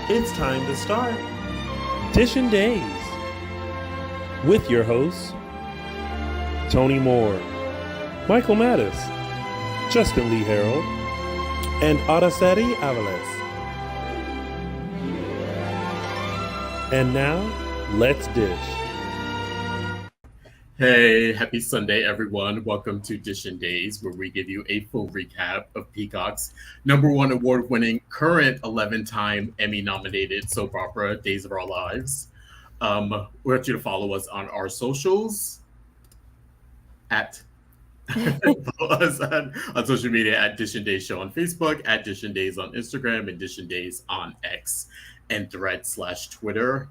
It's time to start Dishin Days with your hosts Tony Moore, Michael Mattis, Justin Lee Hareld, and Araceli Aviles. And now, let's dish. Hey, happy Sunday, everyone. Welcome to Dishin Days, where we give you a full recap of Peacock's #1 award-winning, current 11-time Emmy-nominated soap opera, Days of Our Lives. We want you to follow us on our socials follow us on social media at Dishin Days Show on Facebook, at Dishin Days on Instagram, and Dishin Days on X and Thread/Twitter.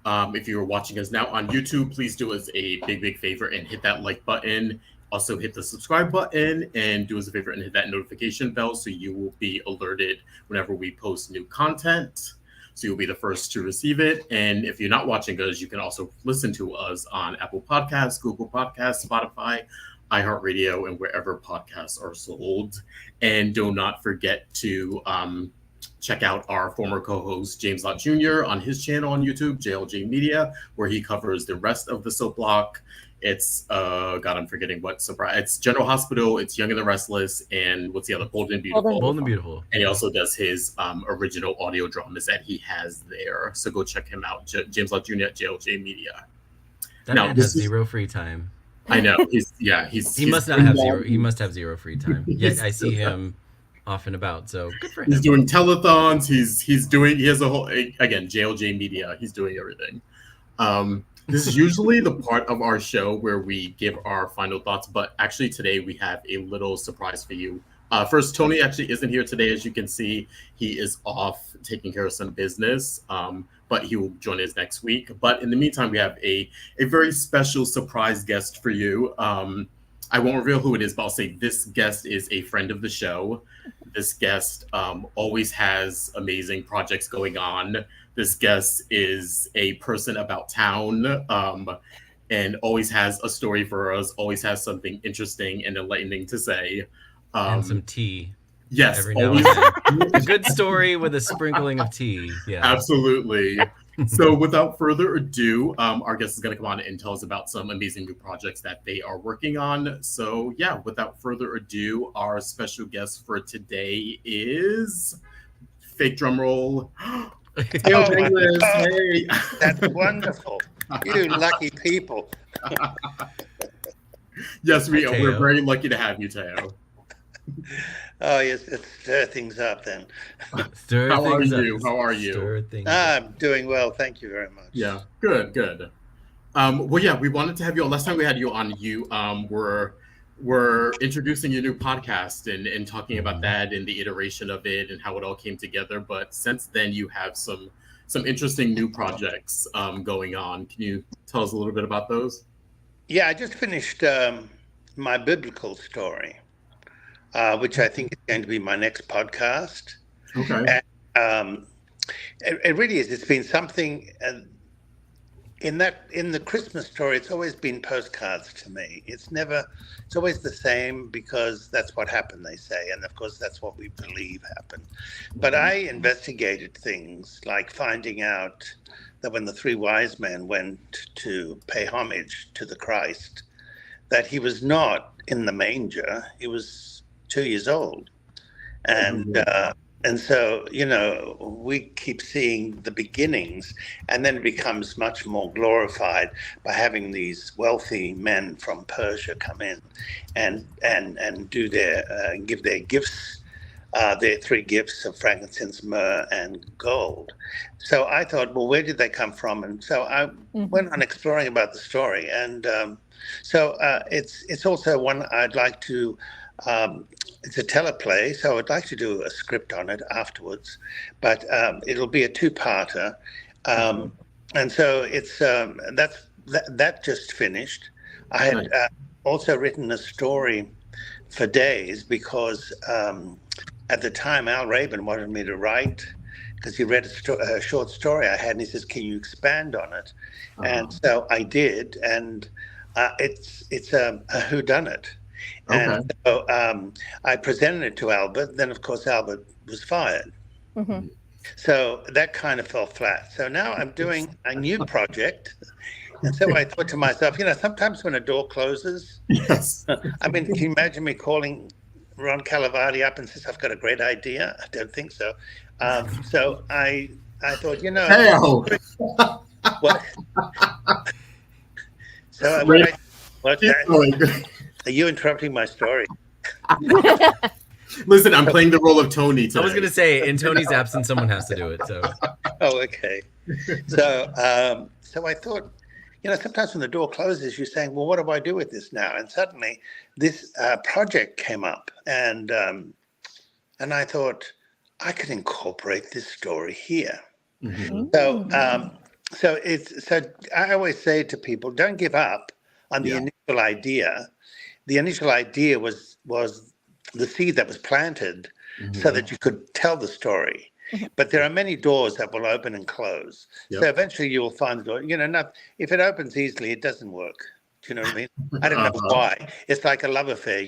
If you're watching us now on YouTube, please do us a big favor and hit that like button. Also hit the subscribe button and do us a favor and hit that notification bell so you will be alerted whenever we post new content. So you'll be the first to receive it. And if you're not watching us, you can also listen to us on Apple Podcasts, Google Podcasts, Spotify, iHeartRadio, and wherever podcasts are sold. And do not forget to check out our former co-host James Lott Jr. on his channel on YouTube, JLJ Media, where he covers the rest of the soap block. It's I'm forgetting what surprise. It's General Hospital, it's Young and the Restless, and what's the other? Bold and Beautiful. Bold and Beautiful. And he also does his original audio dramas that he has there. So go check him out, James Lott Jr. at JLJ Media. That man has zero free time. I know. He must have zero free time. Yet I see him off and about, so good for him. He's doing telethons. He has a whole, again, JLJ Media. He's doing everything. This is usually the part of our show where we give our final thoughts, but actually today we have a little surprise for you. First, Tony actually isn't here today. As you can see, he is off taking care of some business, but he will join us next week. But in the meantime, we have a very special surprise guest for you. I won't reveal who it is, but I'll say this guest is a friend of the show. This guest always has amazing projects going on. This guest is a person about town and always has a story for us, always has something interesting and enlightening to say. And some tea. Yes. Every now and then. A good story with a sprinkling of tea. Yeah. Absolutely. So without further ado, our guest is going to come on and tell us about some amazing new projects that they are working on. So yeah, without further ado, our special guest for today is, fake drum roll, Thaao Penghlis. Hey. That's wonderful. You lucky people. Yes, we're very lucky to have you, Thaao. Oh, yes, let's stir things up then. How are you? I'm doing well. Thank you very much. Yeah, good. Well, yeah, we wanted to have you on. Last time we had you on, you were introducing your new podcast and talking about that and the iteration of it and how it all came together. But since then, you have some interesting new projects going on. Can you tell us a little bit about those? Yeah, I just finished my biblical story, which I think is going to be my next podcast. Okay. And, it really is. It's been something in the Christmas story. It's always been postcards to me. It's always the same because that's what happened, they say. And of course, that's what we believe happened. But I investigated things like finding out that when the three wise men went to pay homage to the Christ, that he was not in the manger. He was 2 years old. And so, we keep seeing the beginnings, and then it becomes much more glorified by having these wealthy men from Persia come in and do give their gifts, their 3 gifts of frankincense, myrrh, and gold. So I thought, well, where did they come from? And so I went on exploring about the story. And so it's also one I'd like to. It's a teleplay, so I'd like to do a script on it afterwards, but it'll be a 2-parter, and so it's that just finished. I had also written a story for Days because at the time Al Rabin wanted me to write because he read a short story I had, and he says, "Can you expand on it?" And so I did, and it's a whodunit. And so I presented it to Albert. Then, of course, Albert was fired. Mm-hmm. So that kind of fell flat. So now I'm doing a new project. And so I thought to myself, sometimes when a door closes, Yes. I mean, can you imagine me calling Ron Calavati up and says, I've got a great idea? I don't think so. So I thought, Hell. what? So are you interrupting my story? Listen, I'm playing the role of Tony today. I was going to say, in Tony's absence, someone has to do it. So. Oh, okay. So I thought, sometimes when the door closes, you're saying, well, what do I do with this now? And suddenly this project came up, and I thought I could incorporate this story here. Mm-hmm. So I always say to people, don't give up on the initial idea. The initial idea was the seed that was planted so that you could tell the story. But there are many doors that will open and close. Yep. So eventually you will find the door. If it opens easily, it doesn't work. Do you know what I mean? I don't know why. It's like a love affair,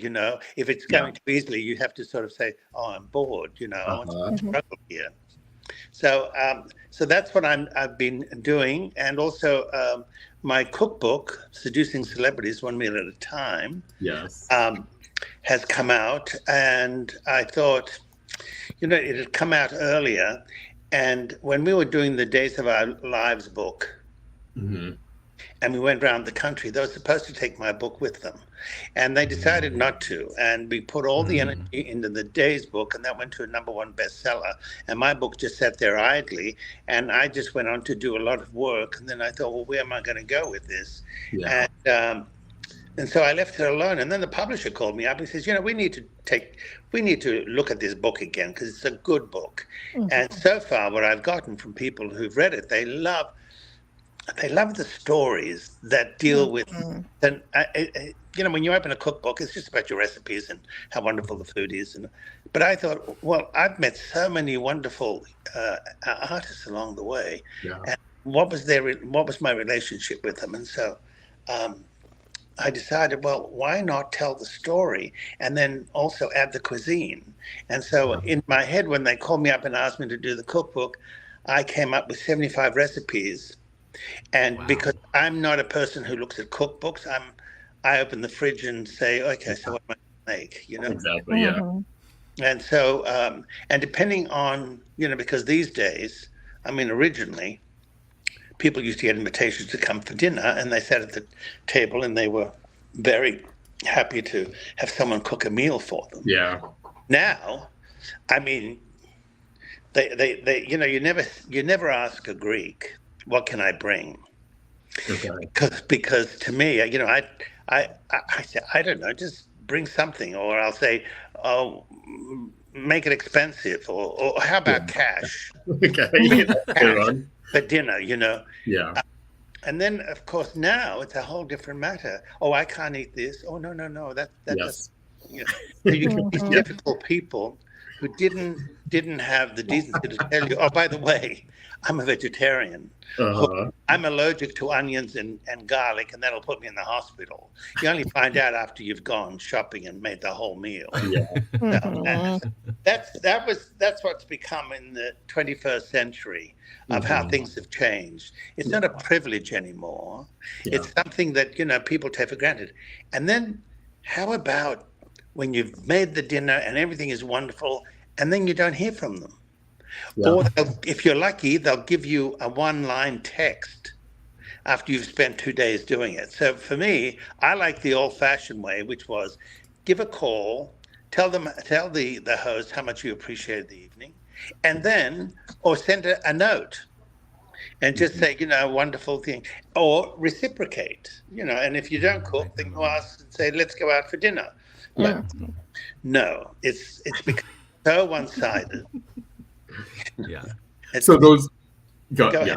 If it's going too easily, you have to sort of say, oh, I'm bored, I want to struggle here. So that's what I've been doing. And also my cookbook, Seducing Celebrities, 1 Meal at a Time, has come out. And I thought, it had come out earlier. And when we were doing the Days of Our Lives book, and we went around the country, they were supposed to take my book with them. And they decided not to. And we put all the energy into the Days book, and that went to a #1 bestseller. And my book just sat there idly. And I just went on to do a lot of work. And then I thought, well, where am I going to go with this? Yeah. And so I left it alone. And then the publisher called me up and says, we need to look at this book again because it's a good book. And so far, what I've gotten from people who've read it, they love the stories that deal with. And when you open a cookbook, it's just about your recipes and how wonderful the food is. But I thought, well, I've met so many wonderful artists along the way. Yeah. And what was my relationship with them? And so I decided, well, why not tell the story and then also add the cuisine? And so in my head, when they called me up and asked me to do the cookbook, I came up with 75 recipes. And because I'm not a person who looks at cookbooks, I open the fridge and say, okay, so what am I going to make? Exactly, yeah. And so, and depending on, because these days, originally, people used to get invitations to come for dinner, and they sat at the table and they were very happy to have someone cook a meal for them. Yeah. Now, they you never ask a Greek, what can I bring? Okay. Because to me, I say, I don't know, just bring something, or I'll say, oh, make it expensive, or how about cash? Okay. Cash for dinner, Yeah. And then, of course, now it's a whole different matter. Oh, I can't eat this. Oh, no. That doesn't. So you get these difficult people who didn't have the decency to tell you, oh, by the way, I'm a vegetarian. I'm allergic to onions and garlic, and that'll put me in the hospital. You only find out after you've gone shopping and made the whole meal. Yeah. That's what's become in the 21st century of how things have changed. It's not a privilege anymore. Yeah. It's something that people take for granted. And then how about when you've made the dinner and everything is wonderful, and then you don't hear from them? Yeah. Or if you're lucky, they'll give you a one-line text after you've spent 2 days doing it. So for me, I like the old-fashioned way, which was give a call, tell the host how much you appreciated the evening, and then, or send a note and just say, wonderful thing, or reciprocate, and if you don't cook, then go ask and say, let's go out for dinner. But no, it's become so one-sided. Yeah. So those go ahead.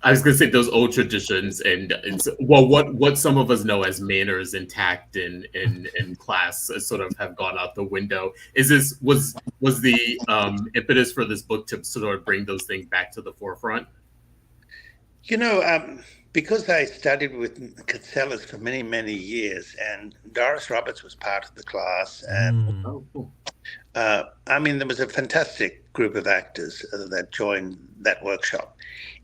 I was going to say those old traditions and what some of us know as manners and tact in class sort of have gone out the window. Was the impetus for this book to sort of bring those things back to the forefront? Because I studied with Catsellas for many, many years, and Doris Roberts was part of the class, and I mean, there was a fantastic group of actors that joined that workshop.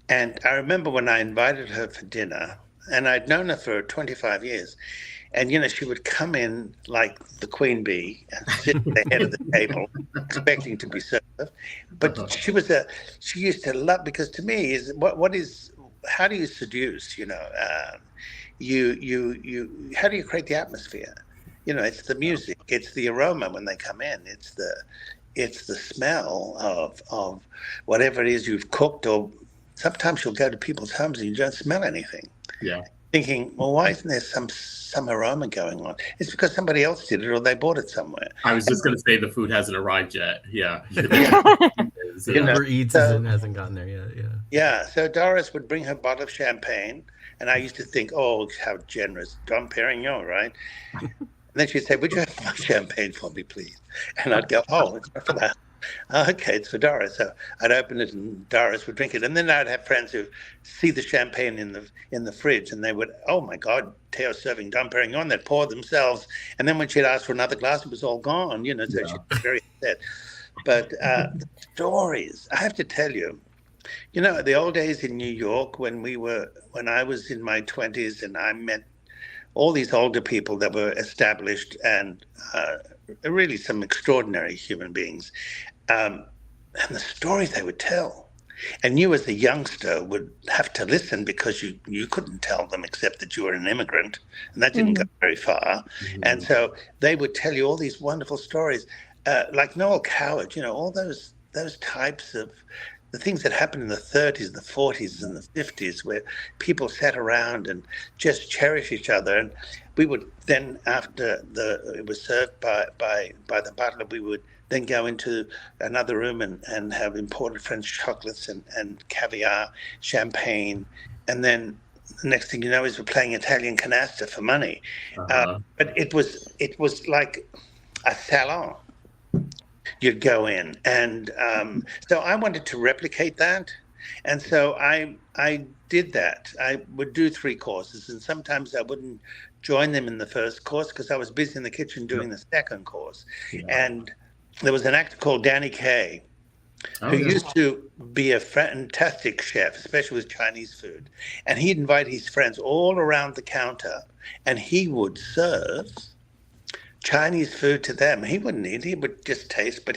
And I remember when I invited her for dinner, and I'd known her for 25 years. And, she would come in like the queen bee and sit at the head of the table, expecting to be served. But she used to love, because to me, how do you seduce, how do you create the atmosphere? It's the music, it's the aroma when they come in, it's the smell of whatever it is you've cooked, or sometimes you'll go to people's homes and you don't smell anything. Yeah. Thinking, well, why isn't there some aroma going on? It's because somebody else did it or they bought it somewhere. I was just going to say the food hasn't arrived yet. Yeah. Uber Eats hasn't gotten there yet. Yeah. Yeah. So Doris would bring her bottle of champagne, and I used to think, oh, how generous. Dom Perignon, right? And then she'd say, would you have my champagne for me, please? And I'd go, oh, it's not for that. Okay, it's for Doris. So I'd open it and Doris would drink it. And then I'd have friends who see the champagne in the fridge, and they would, oh my God, Thao's serving Dom Perignon. They'd pour themselves. And then when she'd ask for another glass, it was all gone, so she'd be very upset. But the stories, I have to tell you, the old days in New York when I was in my 20s and I met all these older people that were established and really some extraordinary human beings. And the stories they would tell. And you as a youngster would have to listen because you couldn't tell them except that you were an immigrant. And that didn't go very far. Mm-hmm. And so they would tell you all these wonderful stories. Like Noel Coward, all those types of the things that happened in the 30s, the 40s, and the 50s, where people sat around and just cherished each other. And we would then, after it was served by the butler, we would then go into another room and have imported French chocolates and caviar, champagne, and then the next thing you know is we're playing Italian canasta for money. But it was like a salon. You'd go in, and so I wanted to replicate that, and so I did that. I would do 3 courses, and sometimes I wouldn't join them in the first course because I was busy in the kitchen doing the second course. Yeah. And there was an actor called Danny Kaye who used to be a fantastic chef, especially with Chinese food, and he'd invite his friends all around the counter, and he would serve Chinese food to them. He wouldn't eat, he would just taste, but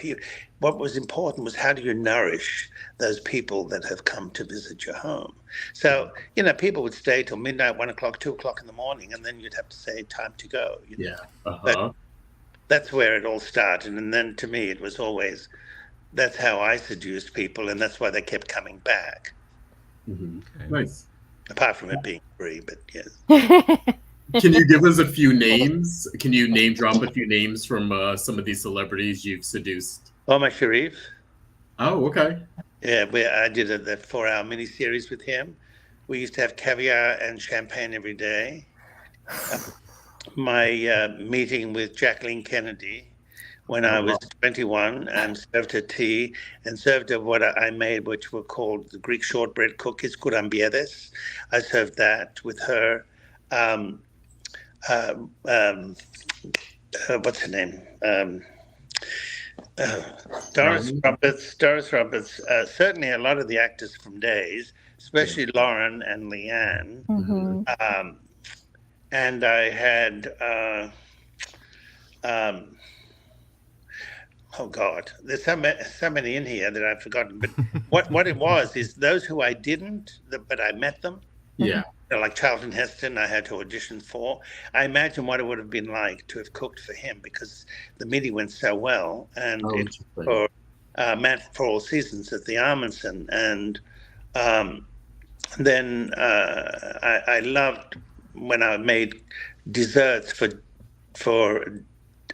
what was important was how do you nourish those people that have come to visit your home. So, people would stay till midnight, 1 o'clock, 2 o'clock in the morning, and then you'd have to say time to go. Yeah. But that's where it all started. And then to me, it was always, that's how I seduced people, and that's why they kept coming back. Mm-hmm. Nice. Apart from it being free, but yes. Can you give us a few names? Can you name drop a few names from some of these celebrities you've seduced? Omar Sharif. Oh, okay. Yeah, I did the 4-hour miniseries with him. We used to have caviar and champagne every day. My meeting with Jacqueline Kennedy when I was 21, and served her tea and served her what I made, which were called the Greek shortbread cookies, kurambiedes. I served that with her. What's her name? Doris Roberts. Certainly a lot of the actors from Days, especially Lauren and Leanne. Mm-hmm. And I had, oh God, there's so many in here that I've forgotten. But what it was is those who I didn't, but I met them. Yeah. Like Charlton Heston, I had to audition for. I imagine what it would have been like to have cooked for him because the meeting went so well. And it's for Man for All Seasons at the Amundsen. And then I loved when I made desserts for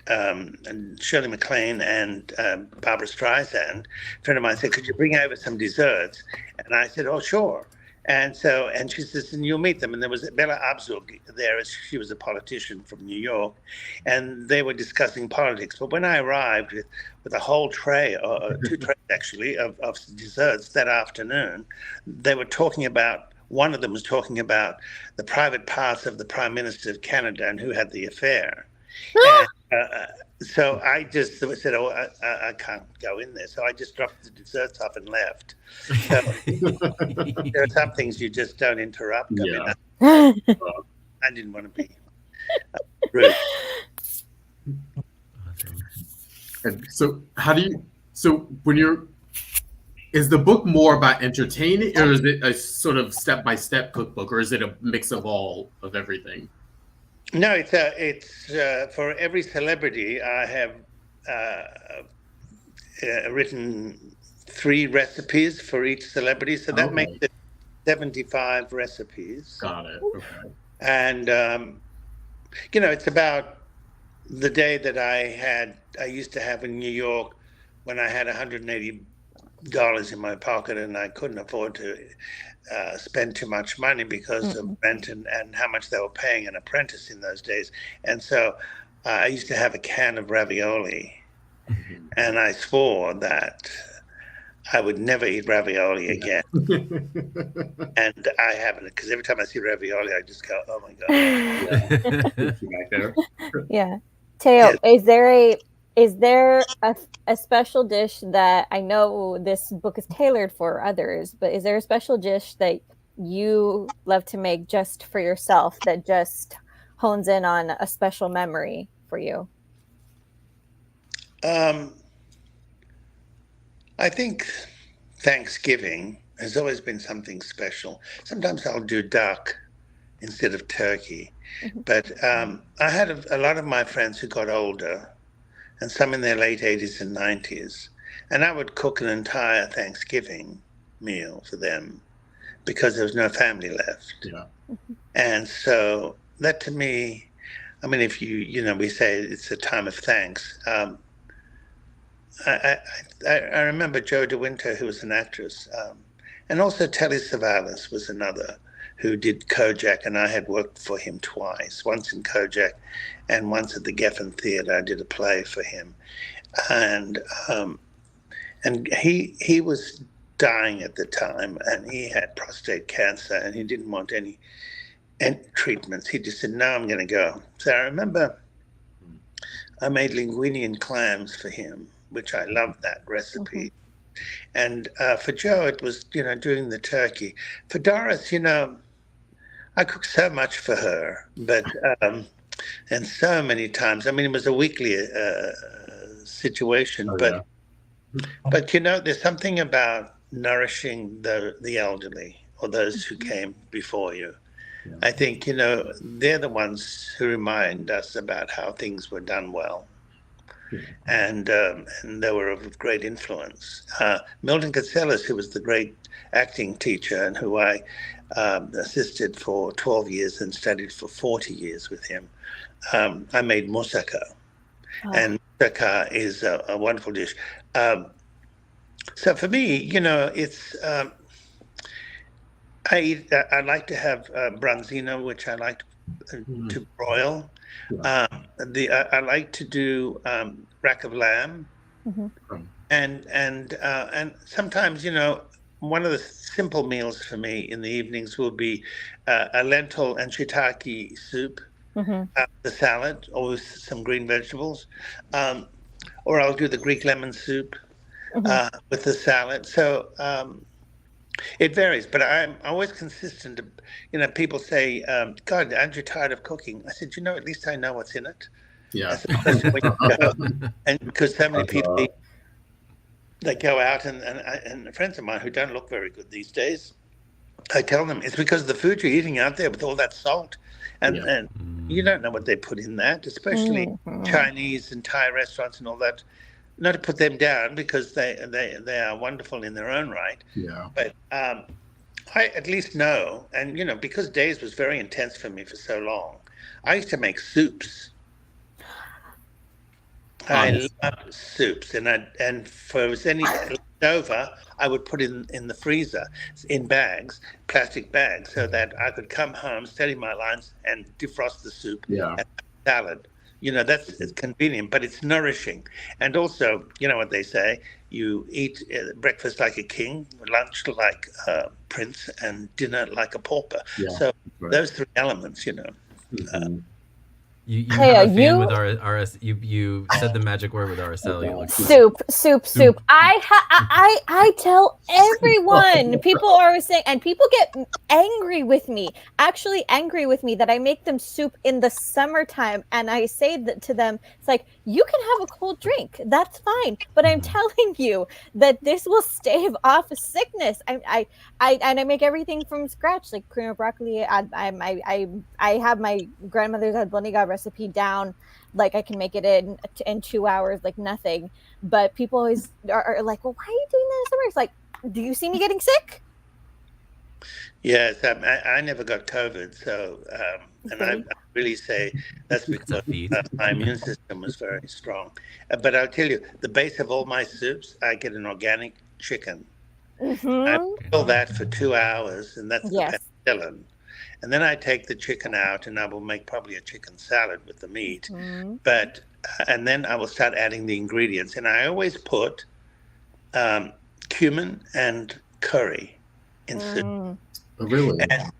Shirley MacLaine and Barbara Streisand. A friend of mine said, could you bring over some desserts? And I said, oh, sure. And she says, and you'll meet them. And there was Bella Abzug there, as she was a politician from New York, and they were discussing politics. But when I arrived with a whole tray, or 2 trays actually, of desserts that afternoon, they were talking about, one of them was talking about the private parts of the Prime Minister of Canada and who had the affair. So I just said, "Oh, I can't go in there." So I just dropped the desserts off and left. So there are some things you just don't interrupt. Yeah. I mean, I didn't want to be rude. Awesome. And so is the book more about entertaining, or is it a sort of step-by-step cookbook, or is it a mix of everything? No, it's for every celebrity. I have written 3 recipes for each celebrity, so that makes it 75 recipes. Got it. Okay. And it's about the day that I used to have in New York when I had $180 in my pocket and I couldn't afford to spend too much money because of rent and how much they were paying an apprentice in those days. And so I used to have a can of ravioli, and I swore that I would never eat ravioli again. And I haven't, because every time I see ravioli, I just go, "Oh my God." Yeah. Thaao, is there a special dish that, I know this book is tailored for others, but is there a special dish that you love to make just for yourself that just hones in on a special memory for you? I think Thanksgiving has always been something special. Sometimes I'll do duck instead of turkey. But I had a lot of my friends who got older, and some in their late 80s and 90s, and I would cook an entire Thanksgiving meal for them because there was no family left. Yeah. And so that, to me, I mean, if we say it's a time of thanks. I remember Jo De Winter, who was an actress, and also Theresa Aviles was another who did Kojak, and I had worked for him twice, once in Kojak and once at the Geffen Theatre. I did a play for him. And he was dying at the time, and he had prostate cancer, and he didn't want any treatments. He just said, "No, I'm going to go." So I remember I made linguine and clams for him, which I loved that recipe. And for Jo, it was, doing the turkey. For Doris, I cooked so much for her, but and so many times. I mean, it was a weekly situation, but there's something about nourishing the elderly or those who came before you. Yeah. I think they're the ones who remind us about how things were done well. And they were of great influence. Milton Katselas, who was the great acting teacher and who I assisted for 12 years and studied for 40 years with him, I made moussaka. And moussaka is a wonderful dish. So for me, it's I like to have branzino, which I like to broil. I like to do rack of lamb, and sometimes one of the simple meals for me in the evenings will be a lentil and shiitake soup, the salad, or with some green vegetables, or I'll do the Greek lemon soup with the salad. So it varies, but I'm always consistent. People say, "God, aren't you tired of cooking?" I said, at least I know what's in it. Yeah. And because so many people, they go out and friends of mine who don't look very good these days, I tell them it's because of the food you're eating out there with all that salt, and you don't know what they put in that, especially Chinese and Thai restaurants and all that. Not to put them down, because they are wonderful in their own right. Yeah. But I at least know, and because Days was very intense for me for so long, I used to make soups. I love soups, and for if any left over, I would put it in the freezer in bags, plastic bags, so that I could come home, study my lines, and defrost the soup and salad. That's convenient, but it's nourishing. And also, what they say, you eat breakfast like a king, lunch like a prince, and dinner like a pauper. Yeah, so those 3 elements, You Hey, have a fan you- with RS. You said the magic word with Araceli. Soup. I tell everyone. People are always saying, and people get angry with me. Actually, angry with me that I make them soup in the summertime, and I say that to them. It's like, you can have a cold drink. That's fine, but I'm telling you that this will stave off sickness. I make everything from scratch, like cream of broccoli. I have my grandmother's albóndiga recipe down. Like I can make it in 2 hours, like nothing. But people always are like, well, why are you doing that in summer? It's like, do you see me getting sick? Yes, I never got COVID, so and I really say that's because my immune system was very strong. But I'll tell you, the base of all my soups, I get an organic chicken. I boil that for 2 hours, and that's the penicillin. And then I take the chicken out, and I will make probably a chicken salad with the meat. But and then I will start adding the ingredients, and I always put cumin and curry in soup. Oh, really? And,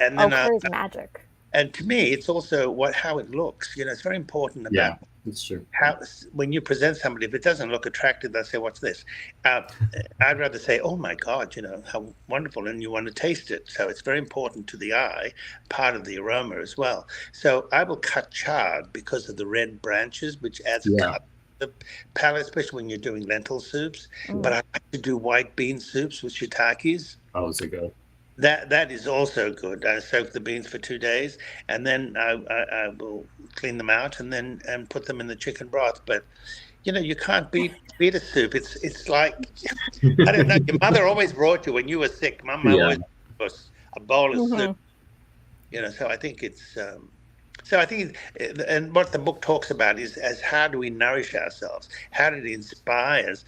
and then curry's magic. And to me, it's also how it looks. You know, it's very important about that's true. How when you present somebody, if it doesn't look attractive, they'll say, "What's this?" I'd rather say, "Oh my God, you know how wonderful," and you want to taste it. So it's very important to the eye, part of the aroma as well. So I will cut chard because of the red branches, which adds a color to the palate, especially when you're doing lentil soups. But I like to do white bean soups with shiitakes. Oh, is it good? That is also good. I soak the beans for 2 days, and then I will clean them out and then put them in the chicken broth. But you know, you can't beat a soup. It's like I don't know. Your mother always brought you when you were sick. Mama always was a bowl of soup. You know, so I think it's. So I think, and what the book talks about is as how do we nourish ourselves? How did it inspire us?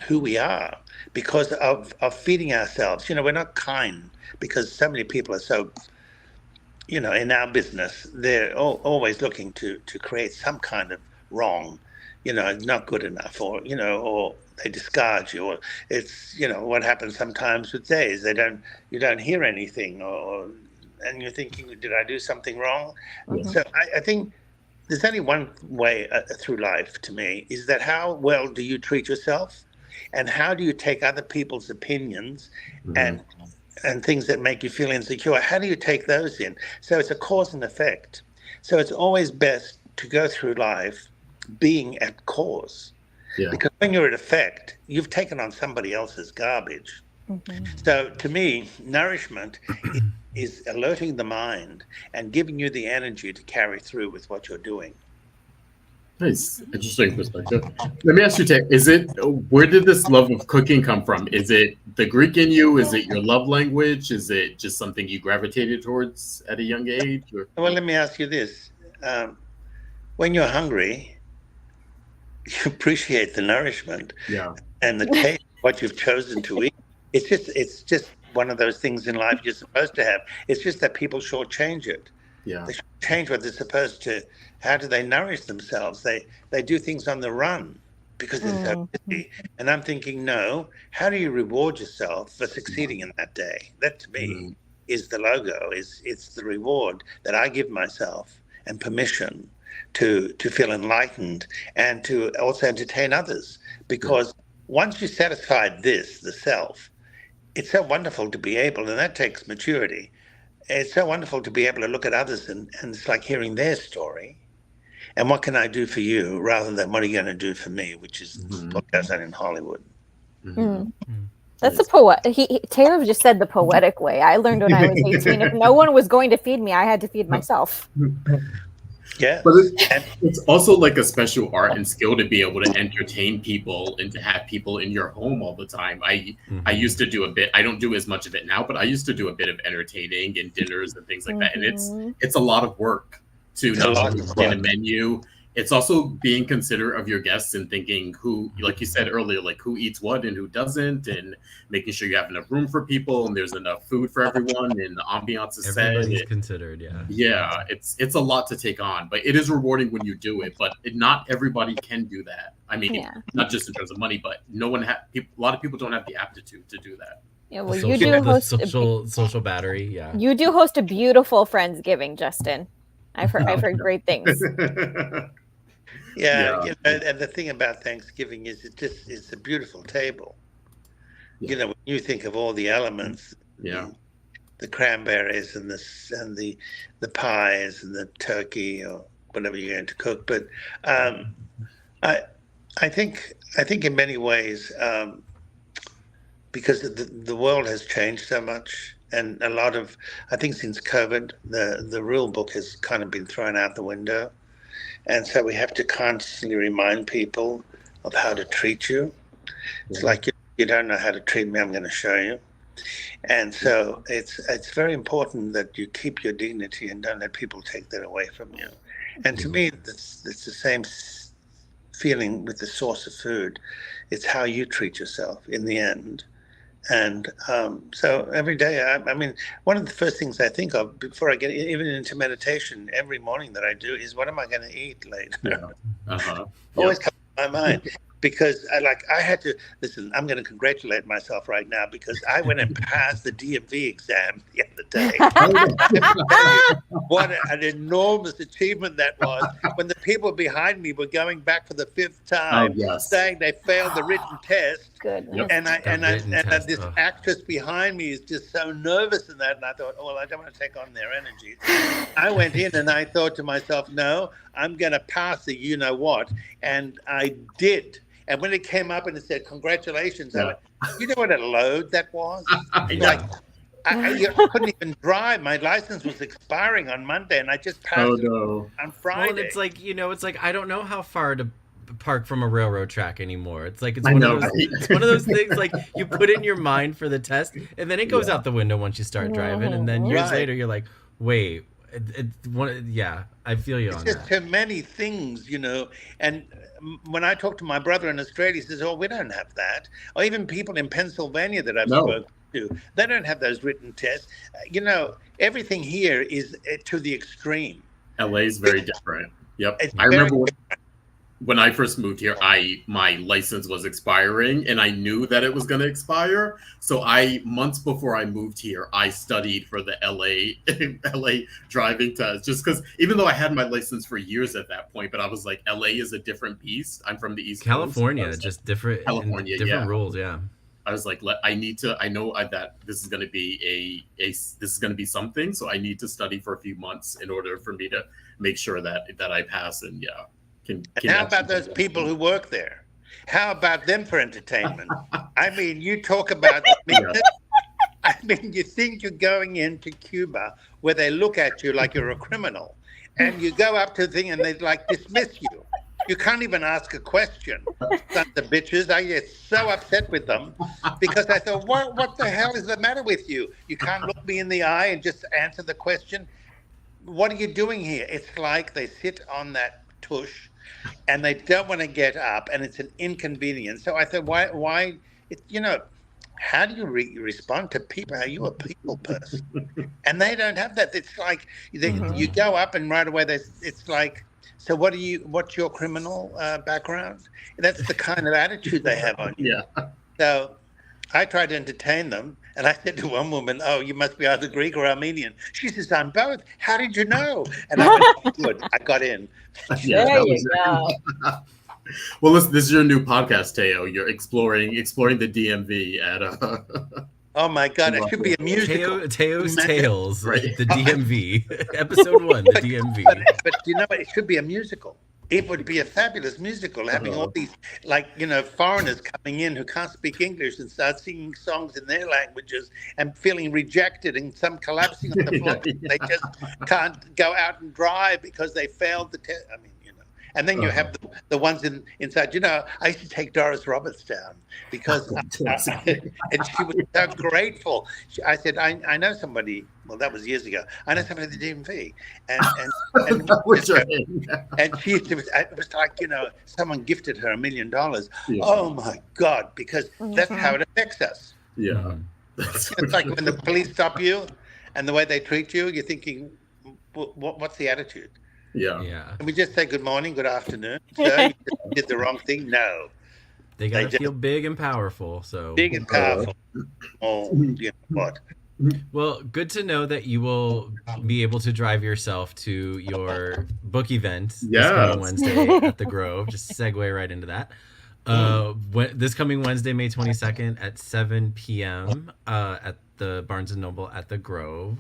Who we are because of feeding ourselves. You know, we're not kind because so many people are so, you know, in our business, they're always looking to create some kind of wrong, you know, not good enough, or, you know, or they discard you, or it's, you know, what happens sometimes with days, you don't hear anything, and you're thinking, did I do something wrong? So I think there's only one way through life to me, is that how well do you treat yourself, and how do you take other people's opinions and things that make you feel insecure? How do you take those in? So it's a cause and effect. So it's always best to go through life being at cause, because when you're at effect, you've taken on somebody else's garbage. So to me, nourishment is alerting the mind and giving you the energy to carry through with what you're doing. Nice, interesting perspective. Let me ask you, where did this love of cooking come from? Is it the Greek in you? Is it your love language? Is it just something you gravitated towards at a young age? Or? Well, let me ask you this. When you're hungry, you appreciate the nourishment and the taste of what you've chosen to eat. It's just one of those things in life you're supposed to have. It's just that people shortchange it. They change what they're supposed to. How do they nourish themselves? They do things on the run because they're so busy. And I'm thinking, no, how do you reward yourself for succeeding in that day? That to me is the logo, it's the reward that I give myself and permission to feel enlightened and to also entertain others. Because once you satisfy the self, it's so wonderful to be able, and that takes maturity. It's so wonderful to be able to look at others and it's like hearing their story. And what can I do for you rather than what are you going to do for me, which is what goes on in Hollywood. That's a poet. Thaao just said the poetic way. I learned when I was 18, if no one was going to feed me, I had to feed myself. Yeah, but it's also like a special art and skill to be able to entertain people and to have people in your home all the time. I used to do a bit. I don't do as much of it now, but I used to do a bit of entertaining and dinners and things like that. And it's a lot of work to not only plan a menu. It's also being considerate of your guests and thinking who, like you said earlier, like who eats what and who doesn't, and making sure you have enough room for people and there's enough food for everyone and the ambiance is set. Everybody's considered, Yeah, it's a lot to take on, but it is rewarding when you do it. But not everybody can do that. I mean, not just in terms of money, but a lot of people don't have the aptitude to do that. Yeah, well, you do host social battery. Yeah, you do host a beautiful Friendsgiving, Justin. I've heard great things. Yeah. You know, and the thing about Thanksgiving is it's a beautiful table. Yeah. You know, when you think of all the elements, the cranberries and the pies and the turkey or whatever you're going to cook. But I think in many ways, because the world has changed so much, and a lot of, I think since COVID, the rule book has kind of been thrown out the window. And so we have to constantly remind people of how to treat you. It's like, you don't know how to treat me, I'm going to show you. And so it's very important that you keep your dignity and don't let people take that away from you. And to me, it's the same feeling with the source of food. It's how you treat yourself in the end. And so every day, I mean, one of the first things I think of before I get even into meditation every morning that I do is, what am I going to eat later? Always comes to my mind. Because I had to, listen, I'm going to congratulate myself right now because I went and passed the DMV exam the other day. What an enormous achievement that was when the people behind me were going back for the 5th time saying they failed the written test. Goodness. And this actress behind me is just so nervous in that. And I thought, oh, well, I don't want to take on their energy. I went in and I thought to myself, no, I'm going to pass the you-know-what. And I did. And when it came up and it said, congratulations, I went, you know what a load that was? Like, I couldn't even drive. My license was expiring on Monday, and I just passed it on Friday. Well, it's like, it's like, I don't know how far to park from a railroad track anymore. It's like, it's one of those things, like, you put it in your mind for the test, and then it goes out the window once you start driving, and then years later, you're like, wait, I feel you on that. It's just too many things, and when I talk to my brother in Australia, he says, oh, we don't have that. Or even people in Pennsylvania that I've spoken to, they don't have those written tests. Everything here is to the extreme. LA is very different. Yep. I remember when I first moved here, my license was expiring and I knew that it was going to expire. So months before I moved here, I studied for the LA driving test, just because even though I had my license for years at that point, but I was like, LA is a different beast. I'm from the East California, Coast. Just different rules. Yeah. I was like, I know that this is going to be this is going to be something. So I need to study for a few months in order for me to make sure that I pass. And and how about those people who work there? How about them for entertainment? I mean, you talk about I mean, you think you're going into Cuba where they look at you like you're a criminal, and you go up to the thing and they dismiss you. You can't even ask a question. Sons of bitches, I get so upset with them because I thought, what the hell is the matter with you? You can't look me in the eye and just answer the question. What are you doing here? It's like they sit on that tush and they don't want to get up, and it's an inconvenience. So I thought, why how do you respond to people? Are you a people person? And they don't have that. It's like you go up and right away it's like, so what's your criminal background? That's the kind of attitude they have on you. Yeah. So I tried to entertain them, and I said to one woman, oh, you must be either Greek or Armenian. She says, I'm both. How did you know? And I went, good, I got in. There you go. Well, this is your new podcast, Thaao. You're exploring the DMV at Oh my God, it should be a musical. Thao's Tales, right? The DMV. Episode 1, the DMV. But you know what? It should be a musical. It would be a fabulous musical, having all these, foreigners coming in who can't speak English and start singing songs in their languages and feeling rejected and some collapsing on the floor. They just can't go out and drive because they failed the test. I mean, and then you have the ones inside. I used to take Doris Roberts down because, and she was so grateful. I said, I know somebody. Well, that was years ago. I know somebody at the DMV, and she used to. It was like someone gifted her $1 million. Yeah. Oh my God! Because that's how it affects us. Yeah, it's like when the police stop you, and the way they treat you, you're thinking, what's the attitude? Yeah. And we just say good morning, good afternoon. Sir, you did the wrong thing. No. They gotta feel big and powerful. So big and powerful. Oh, you know what? Well, good to know that you will be able to drive yourself to your book event this coming Wednesday at the Grove. Just segue right into that. This coming Wednesday, May 22nd at 7 p.m. At the Barnes and Noble at the Grove.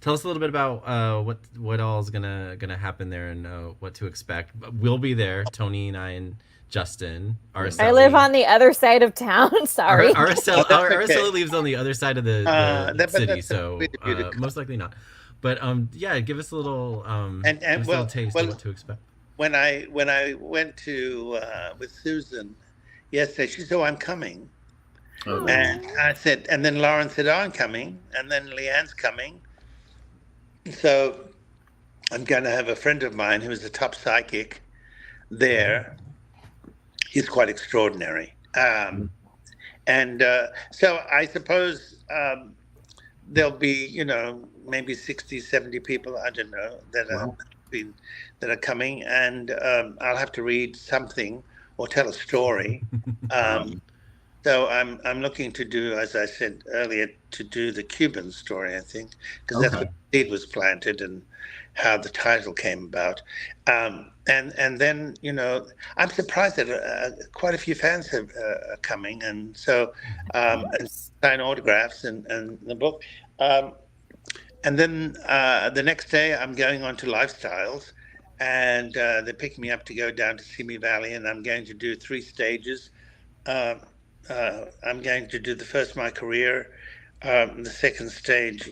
Tell us a little bit about what all is gonna happen there and what to expect. We'll be there, Tony and I and Justin. Araceli. I live on the other side of town. Sorry. Araceli lives on the other side of the city, so most likely not. But yeah, give us a little little taste of what to expect. When I went to with Susan yesterday, she said, "Oh, I'm coming," and I said, and then Lauren said, "Oh, I'm coming," and then Leanne's coming. So I'm going to have a friend of mine who is a top psychic there. He's quite extraordinary. So I suppose there'll be, maybe 60, 70 people, I don't know, that are coming. And I'll have to read something or tell a story. So I'm looking to do, as I said earlier, to do the Cuban story, I think, because that's what the seed was planted and how the title came about. And then, I'm surprised that quite a few fans are coming. And so, and sign autographs and the book. And then the next day I'm going on to Lifestyles, and they're picking me up to go down to Simi Valley, and I'm going to do 3 stages. I'm going to do the first, my career. The second stage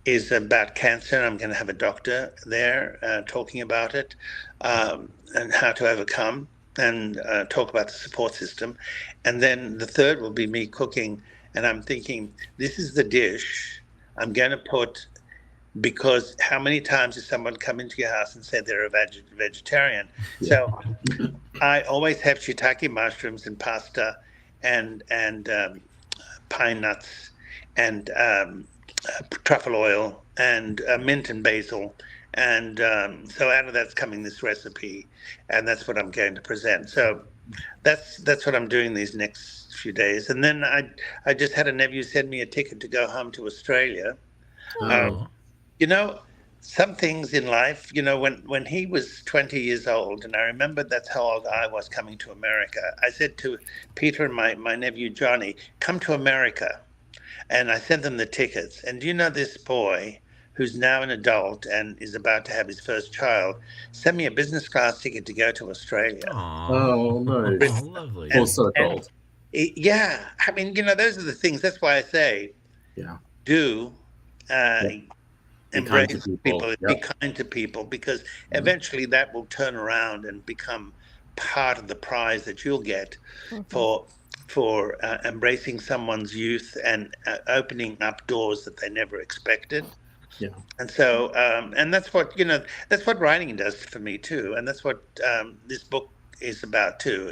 is about cancer. I'm going to have a doctor there talking about it and how to overcome, and talk about the support system. And then the third will be me cooking. And I'm thinking, this is the dish I'm going to put, because how many times has someone come into your house and said they're a vegetarian? So I always have shiitake mushrooms and pasta and pine nuts and truffle oil and mint and basil. And so out of that's coming this recipe, and that's what I'm going to present. So that's what I'm doing these next few days. And then I just had a nephew send me a ticket to go home to Australia. Some things in life, when he was 20 years old, and I remember that's how old I was coming to America, I said to Peter and my nephew Johnny, come to America. And I sent them the tickets. And do you know, this boy, who's now an adult and is about to have his first child, sent me a business class ticket to go to Australia. Aww. Oh, nice. Oh, lovely. Full circle. Yeah. I mean, those are the things. That's why I say, do embrace people, be kind to people, because eventually that will turn around and become part of the prize that you'll get for embracing someone's youth and opening up doors that they never expected. Yeah. And so, and that's what writing does for me too. And that's what this book is about too.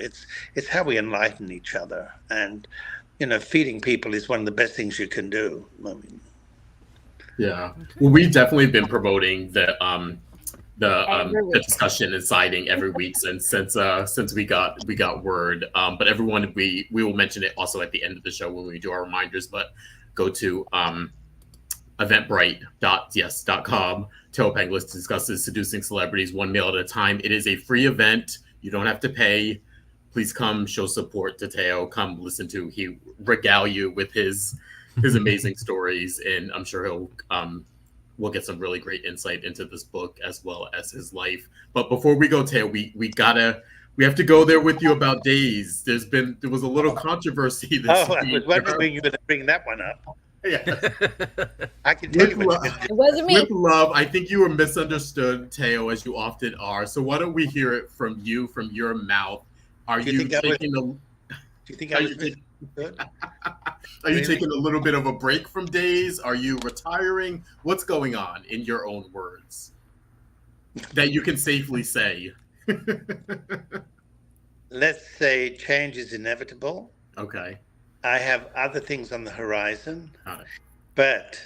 It's how we enlighten each other. And, feeding people is one of the best things you can do. I mean, well, we've definitely been promoting the discussion and citing every week since we got word. But everyone, we will mention it also at the end of the show when we do our reminders. But go to eventbrite.com. Thaao Penghlis discusses Seducing Celebrities one meal at a time. It is a free event. You don't have to pay. Please come show support to Thaao. Come listen to he regale you with his amazing stories, and I'm sure we'll get some really great insight into this book as well as his life. But before we go, Thaao, we have to go there with you about Days. There was a little controversy this week. I was wondering you were going to bring that one up. Yeah. I can tell you what it wasn't me. With love, I think you were misunderstood, Thaao, as you often are. So why don't we hear it from you, from your mouth? Do you think I was good? Are you taking a little bit of a break from Days? Are you retiring? What's going on, in your own words, that you can safely say? Let's say change is inevitable. Okay. I have other things on the horizon. But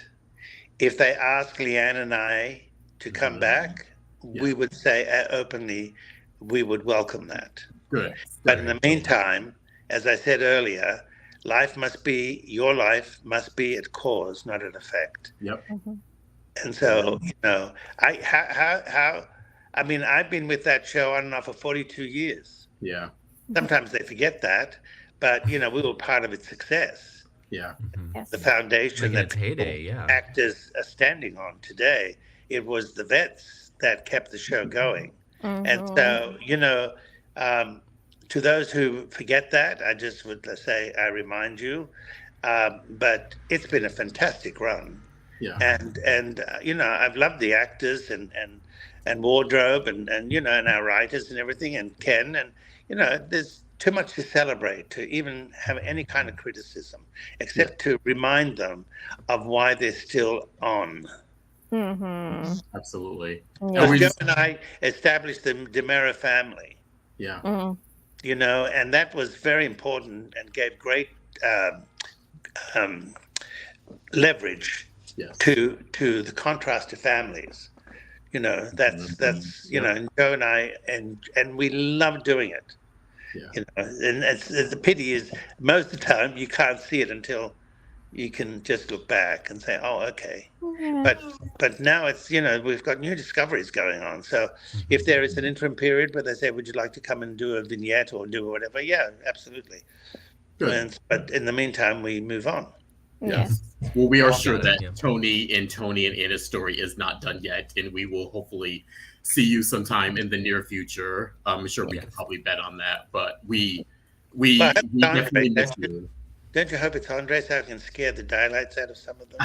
if they ask Leanne and I to come back, we would say openly, we would welcome that. Good. But in the meantime, as I said earlier, your life must be at cause, not at effect. Yep. And so, I mean, I've been with that show on and off for 42 years. Yeah. Sometimes they forget that, but we were part of its success. Yeah. Yes. The foundation Like that heyday, actors are standing on today. It was the vets that kept the show going. And so, to those who forget that, I just would say I remind you. But it's been a fantastic run. Yeah. And I've loved the actors and wardrobe and our writers and everything, and Ken, and there's too much to celebrate to even have any kind of criticism, except to remind them of why they're still on. Absolutely. Yeah. Joe and I established the Dimera family. Yeah. And that was very important and gave great leverage to the contrast to families. That's and Joe and I and we love doing it. Yeah. And the pity is most of the time you can't see it until you can just look back and say, oh, okay. But now it's we've got new discoveries going on. So if there is an interim period where they say, would you like to come and do a vignette or do whatever? Yeah, absolutely. But in the meantime, we move on. Yes. Well, we are sure that Tony and Anna's story is not done yet, and we will hopefully see you sometime in the near future. I'm sure we can probably bet on that, but we definitely miss you. Don't you hope it's Andre so I can scare the daylights out of some of them?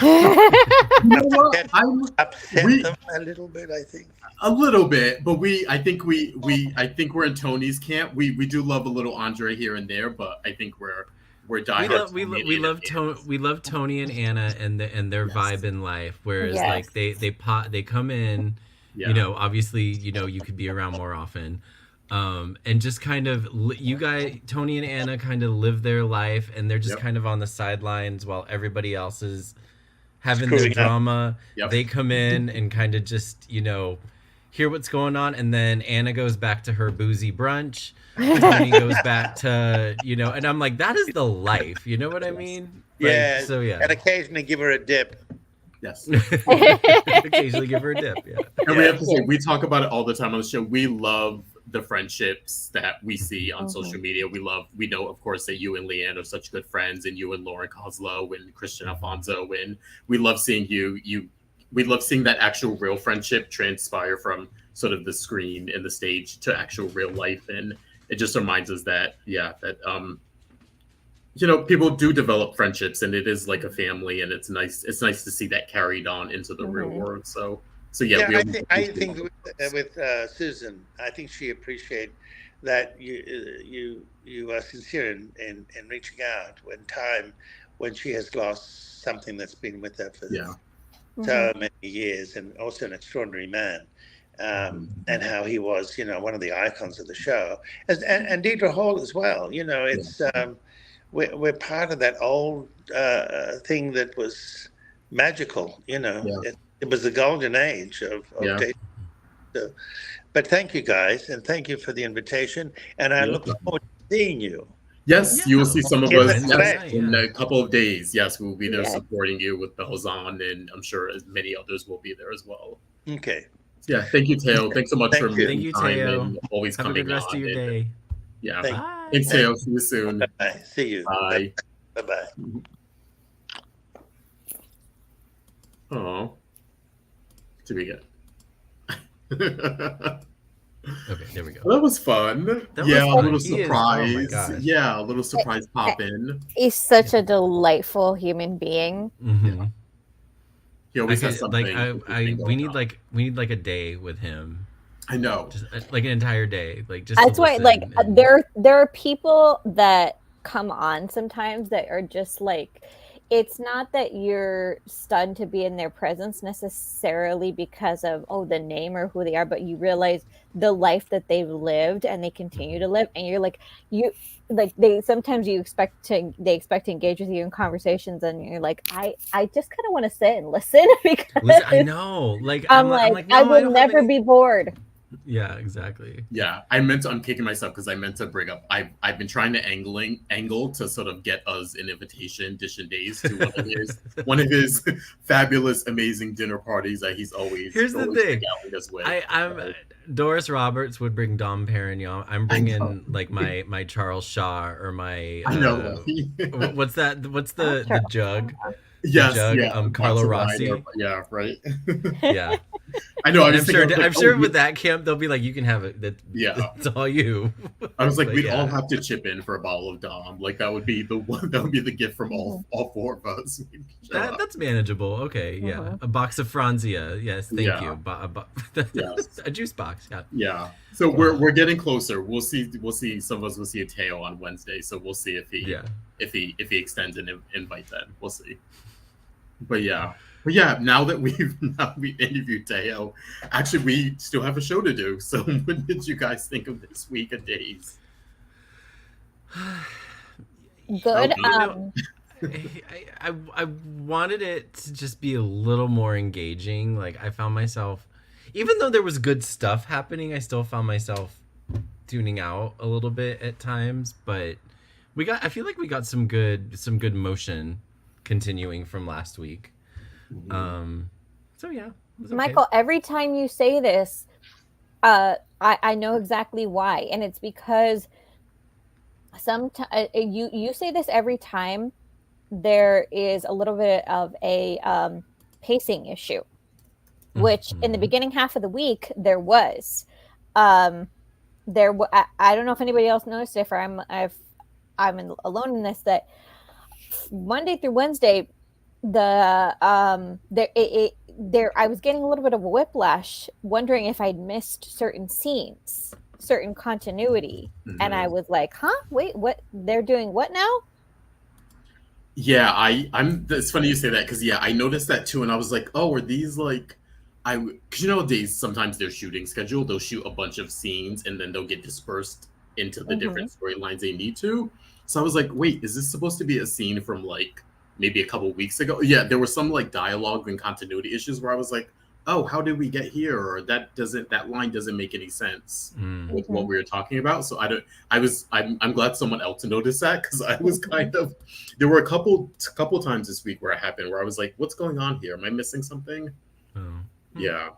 Upset them a little bit, I think. A little bit, but I think we're in Tony's camp. We do love a little Andre here and there, but I think we're diehard. We love Tony and Anna and their vibe in life. Whereas like they come in, obviously you could be around more often. And just kind of you guys, Tony and Anna, kind of live their life, and they're just kind of on the sidelines while everybody else is having their drama. They come in and kind of just hear what's going on, and then Anna goes back to her boozy brunch. Tony goes back to and I'm like, that is the life. You know what I mean? Yeah. So and occasionally give her a dip. Yes. Occasionally give her a dip. Yeah. And we have to say, we talk about it all the time on the show. We love the friendships that we see on social media. We know, of course, that you and Leanne are such good friends, and you and Lauren Kozlow and Christian Alfonso, and we love seeing we love seeing that actual real friendship transpire from sort of the screen and the stage to actual real life. And it just reminds us that people do develop friendships, and it is like a family, and it's nice to see that carried on into the real world. So yeah, I think with Susan, I think she appreciates that you are sincere in reaching out when she has lost something that's been with her for so many years, and also an extraordinary man, and how he was one of the icons of the show, and Deidre Hall as well. It's we're part of that old thing that was magical. It was the golden age of dating. So, but thank you guys, and thank you for the invitation. And I look forward to seeing you. Yes, you will see some of us in a couple of days. Yes, we will be there supporting you with the Hosan, and I'm sure as many others will be there as well. Okay. Yeah, thank you, Thaao. Thanks so much for making time and always Have coming a good rest on. Of your day. Yeah. Bye. Thanks, Thaao. See you soon. Bye. See you. Bye. Bye-bye. Oh. Did we get? Okay, there we go. Well, that was fun. A little surprise. A little surprise pop in. He's such a delightful human being. Mm-hmm. He always has something. We need like a day with him. I know, just like an entire day. Like just that's why. Like there are people that come on sometimes that are just like. It's not that you're stunned to be in their presence necessarily because of the name or who they are, but you realize the life that they've lived and they continue to live, and you're like they expect to engage with you in conversations, and you're like I just kind of want to sit and listen because I know, like I'm like I will never be bored. Yeah, exactly. Yeah, I'm kicking myself because I meant to bring up. I've been trying to angle to sort of get us an invitation, Dishin Days, to one of his fabulous, amazing dinner parties that he's always Here's the thing. regaling us with. I'm Doris Roberts would bring Dom Perignon. I'm bringing like my Charles Shaw or my I know. what's that? What's the jug? Yes, jug, yeah. Carlo Rossi. Yeah, right. Yeah. I know. I'm sure with that camp they'll be like, you can have it. It's all you. I was like, we'd all have to chip in for a bottle of Dom. Like that would be the one. That would be the gift from all four of us. That's manageable. Okay, yeah. A box of Franzia. Yes, thank you. Yes. A juice box. Yeah. Yeah. So we're getting closer. We'll see. Some of us will see a Thaao on Wednesday. So we'll see if he extends an invite. Then we'll see. But yeah. Now that we've interviewed Thaao, actually we still have a show to do. So what did you guys think of this week of days? Good. I wanted it to just be a little more engaging. Like I found myself, even though there was good stuff happening, I still found myself tuning out a little bit at times. But I feel like we got some good motion continuing from last week. So yeah, it was okay. Michael, every time you say this, I know exactly why, and it's because sometimes you say this every time there is a little bit of a pacing issue, which in the beginning half of the week there was. I don't know if anybody else noticed if I'm alone in this, that Monday through Wednesday, I was getting a little bit of a whiplash, wondering if I'd missed certain scenes, certain continuity, and I was like, "Huh? Wait, what? They're doing what now?" Yeah, it's funny you say that because I noticed that too, and I was like, "Oh, are these like?" Because sometimes their shooting schedule, they'll shoot a bunch of scenes and then they'll get dispersed into the different storylines they need to. So I was like, "Wait, is this supposed to be a scene from like?" Maybe a couple weeks ago. Yeah, there were some like dialogue and continuity issues where I was like, oh, how did we get here? Or that line doesn't make any sense with what we were talking about. So I'm glad someone else noticed that, because I was kind of, there were a couple times this week where it happened where I was like, what's going on here? Am I missing something? Yeah.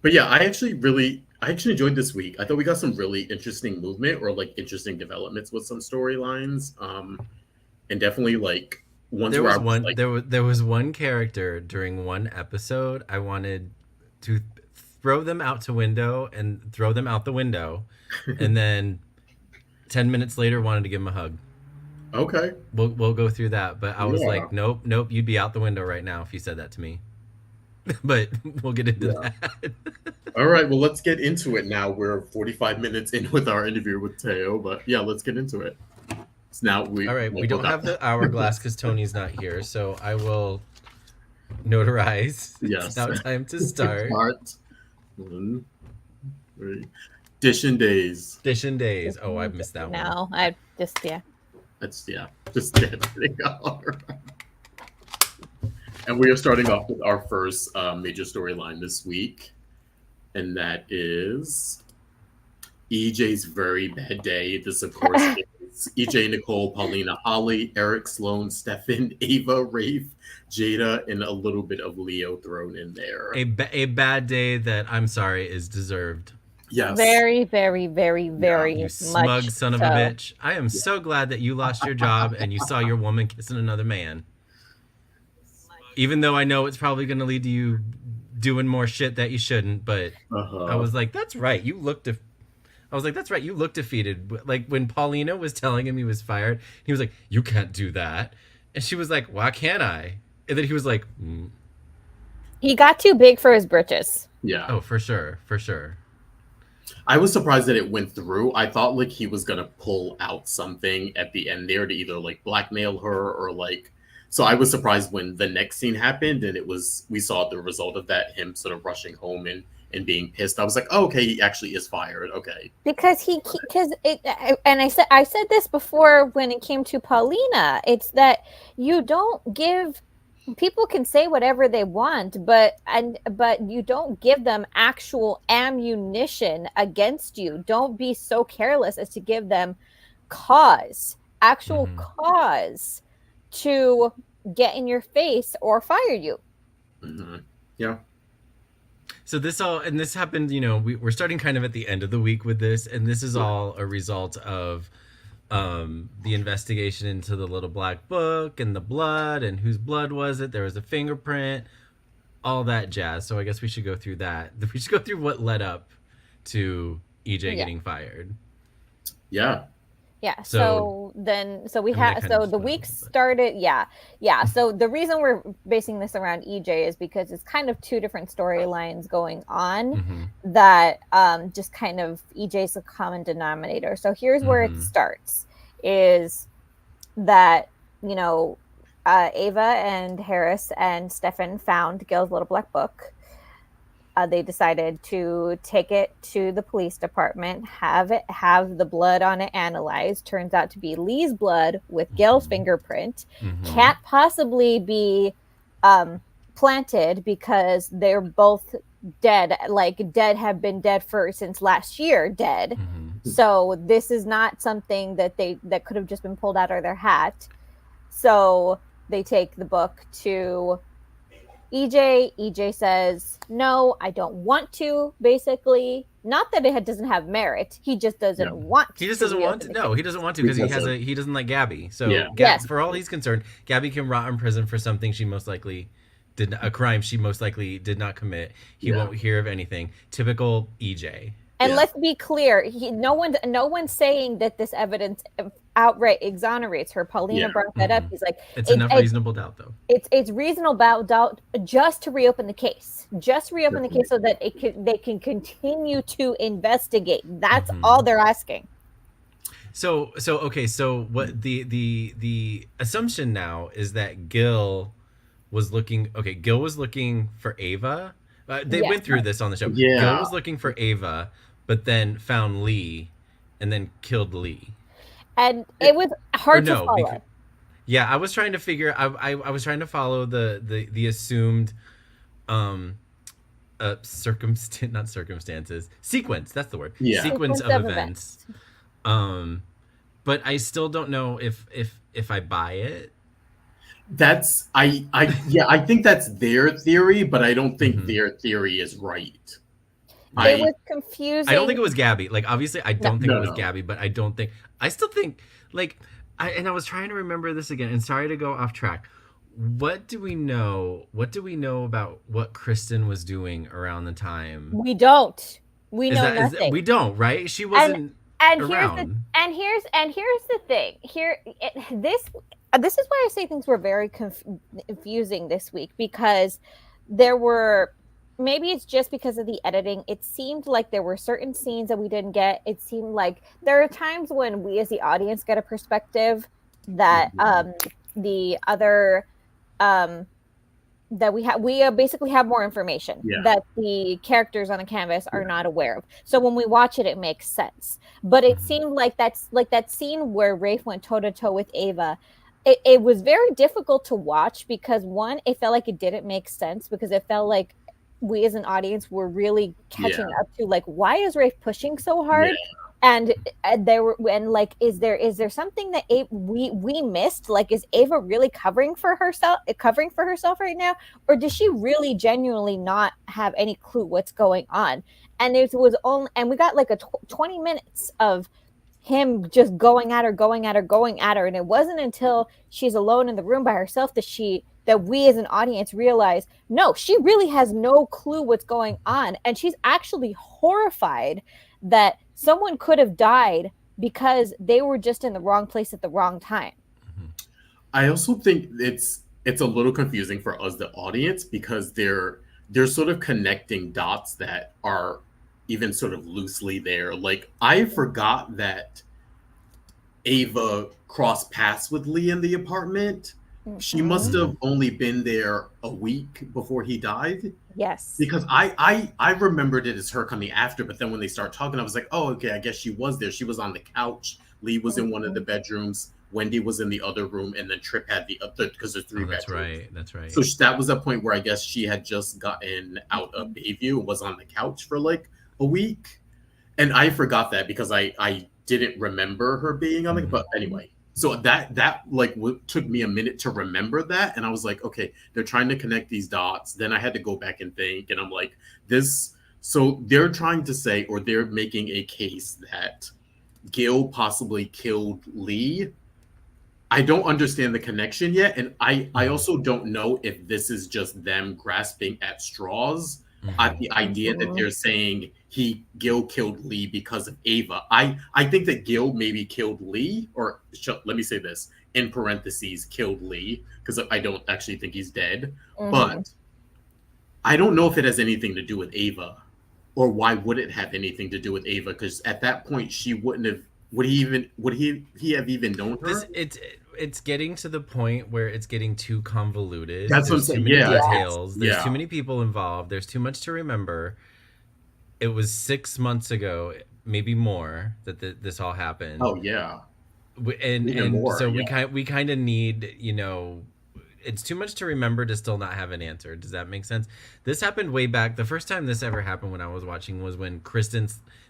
But yeah, I actually enjoyed this week. I thought we got some really interesting movement or like interesting developments with some storylines. And definitely like, there was one character during one episode I wanted to throw them out the window, and then 10 minutes later wanted to give him a hug. Okay, we'll go through that, but I was like, nope, you'd be out the window right now if you said that to me. But we'll get into that. All right, well, let's get into it now. We're 45 minutes in with our interview with Thaao, but yeah, let's get into it. So now we don't have the hourglass because Tony's not here, so I will notarize. Yes. It's now time to start. 1, 3. Dishin Days. Dishin Days. Oh, I missed that one. No, I just just getting And we are starting off with our first major storyline this week, and that is EJ's very bad day. This, of course, is EJ, Nicole, Paulina, Holly, Eric, Sloan, Stefan, Ava, Rafe, Jada, and a little bit of Leo thrown in there. A bad day that, I'm sorry, is deserved. Yes. Very, very, very, very you much smug son of a bitch. I am so glad that you lost your job and you saw your woman kissing another man. Even though I know it's probably going to lead to you doing more shit that you shouldn't, but I was like, that's right. You look defeated. Like when Paulina was telling him he was fired, he was like, you can't do that. And she was like, why can't I? And then he was like, He got too big for his britches. Yeah. Oh, for sure. I was surprised that it went through. I thought like he was going to pull out something at the end there to either like blackmail her or like, so I was surprised when the next scene happened and we saw the result of that, him sort of rushing home and being pissed. I was like, oh, okay, he actually is fired. Okay. Because I said this before when it came to Paulina, it's that you don't give people can say whatever they want, but you don't give them actual ammunition against you. Don't be so careless as to give them actual cause to get in your face or fire you. Yeah. So this happened, we're starting kind of at the end of the week with this, and this is all a result of the investigation into the little black book and the blood and whose blood was it. There was a fingerprint, all that jazz. So I guess we should go through that. We should go through what led up to EJ getting fired. Yeah. Yeah. So we have, so the week started. Yeah. So the reason we're basing this around EJ is because it's kind of two different storylines going on that just kind of EJ's a common denominator. So here's where it starts, is that, Ava and Harris and Stefan found Gil's little black book. They decided to take it to the police department, have the blood on it analyzed. Turns out to be Lee's blood with Gil's fingerprint. Can't possibly be planted because they're both dead, have been dead since last year, dead. So this is not something that could have just been pulled out of their hat. So they take the book to EJ. EJ says, no, I don't want to, basically. Not that it doesn't have merit. He just doesn't want to. He just doesn't want to. No, he doesn't want to because he doesn't like Gabby. So for all he's concerned, Gabby can rot in prison for something she most likely a crime she most likely did not commit. He won't hear of anything. Typical EJ. And let's be clear, no one's saying that this evidence outright exonerates her. Paulina brought that up. He's like, it's enough reasonable doubt, though. It's reasonable doubt just to reopen the case, so that they can continue to investigate. That's all they're asking. So what the assumption now is that Gil was looking for Ava. They went through this on the show. Gil was looking for Ava, but then found Lee, and then killed Lee. And it was hard to follow. I was trying to figure. I was trying to follow the assumed sequence. That's the word. Sequence of events. But I still don't know if I buy it. I think that's their theory, but I don't think their theory is right. It was confusing. I don't think it was Gabby. Obviously, I don't think it was Gabby, but I still think, I was trying to remember this again, and sorry to go off track. What do we know about what Kristen was doing around the time? We don't. We know nothing. We don't, right? She wasn't around. Here's the thing. This is why I say things were very confusing this week, because there were, maybe it's just because of the editing, it seemed like there were certain scenes that we didn't get. It seemed like there are times when we as the audience get a perspective that the other that we basically have more information that the characters on the canvas are not aware of. So when we watch it, it makes sense. But it seemed like that scene where Rafe went toe to toe with Ava. It was very difficult to watch because, one, it felt like it didn't make sense, because it felt like we as an audience were really catching up to, why is Rafe pushing so hard? And there were, and is there something that we missed? Is Ava really covering for herself right now, or does she really genuinely not have any clue what's going on? And we got 20 minutes of him just going at her, and it wasn't until she's alone in the room by herself that we as an audience realize, no, she really has no clue what's going on, and she's actually horrified that someone could have died because they were just in the wrong place at the wrong time. I also think it's a little confusing for us, the audience, because they're sort of connecting dots that are even sort of loosely there. I forgot that Ava crossed paths with Lee in the apartment. She must have only been there a week before he died. Yes. Because I remembered it as her coming after, but then when they start talking, I was like, oh, okay, I guess she was there. She was on the couch. Lee was in one of the bedrooms Wendy was in the other room, and then Trip had the other, because there's 3 bedrooms. That's right. So that was a point where I guess she had just gotten out of Bayview and was on the couch for like a week. And I forgot that because I didn't remember her being on the, but anyway. So that like took me a minute to remember that. And I was like, okay, they're trying to connect these dots. Then I had to go back and think, and I'm like, so they're trying to say, or they're making a case that Gil possibly killed Lee. I don't understand the connection yet. And I also don't know if this is just them grasping at straws at the idea that they're saying Gil killed Lee because of Ava. I think that Gil maybe killed Lee, or let me say this, in parentheses, killed Lee, because I don't actually think he's dead. But I don't know if it has anything to do with Ava, or why would it have anything to do with Ava? Because at that point, she wouldn't have. Would he have even known her? It's getting to the point where it's getting too convoluted. That's what I'm saying. Yeah. Details. There's too many people involved. There's too much to remember. It was 6 months ago, maybe more, that this all happened. Oh yeah. And more, so we kind of need, it's too much to remember to still not have an answer. Does that make sense? This happened way back. The first time this ever happened when I was watching was when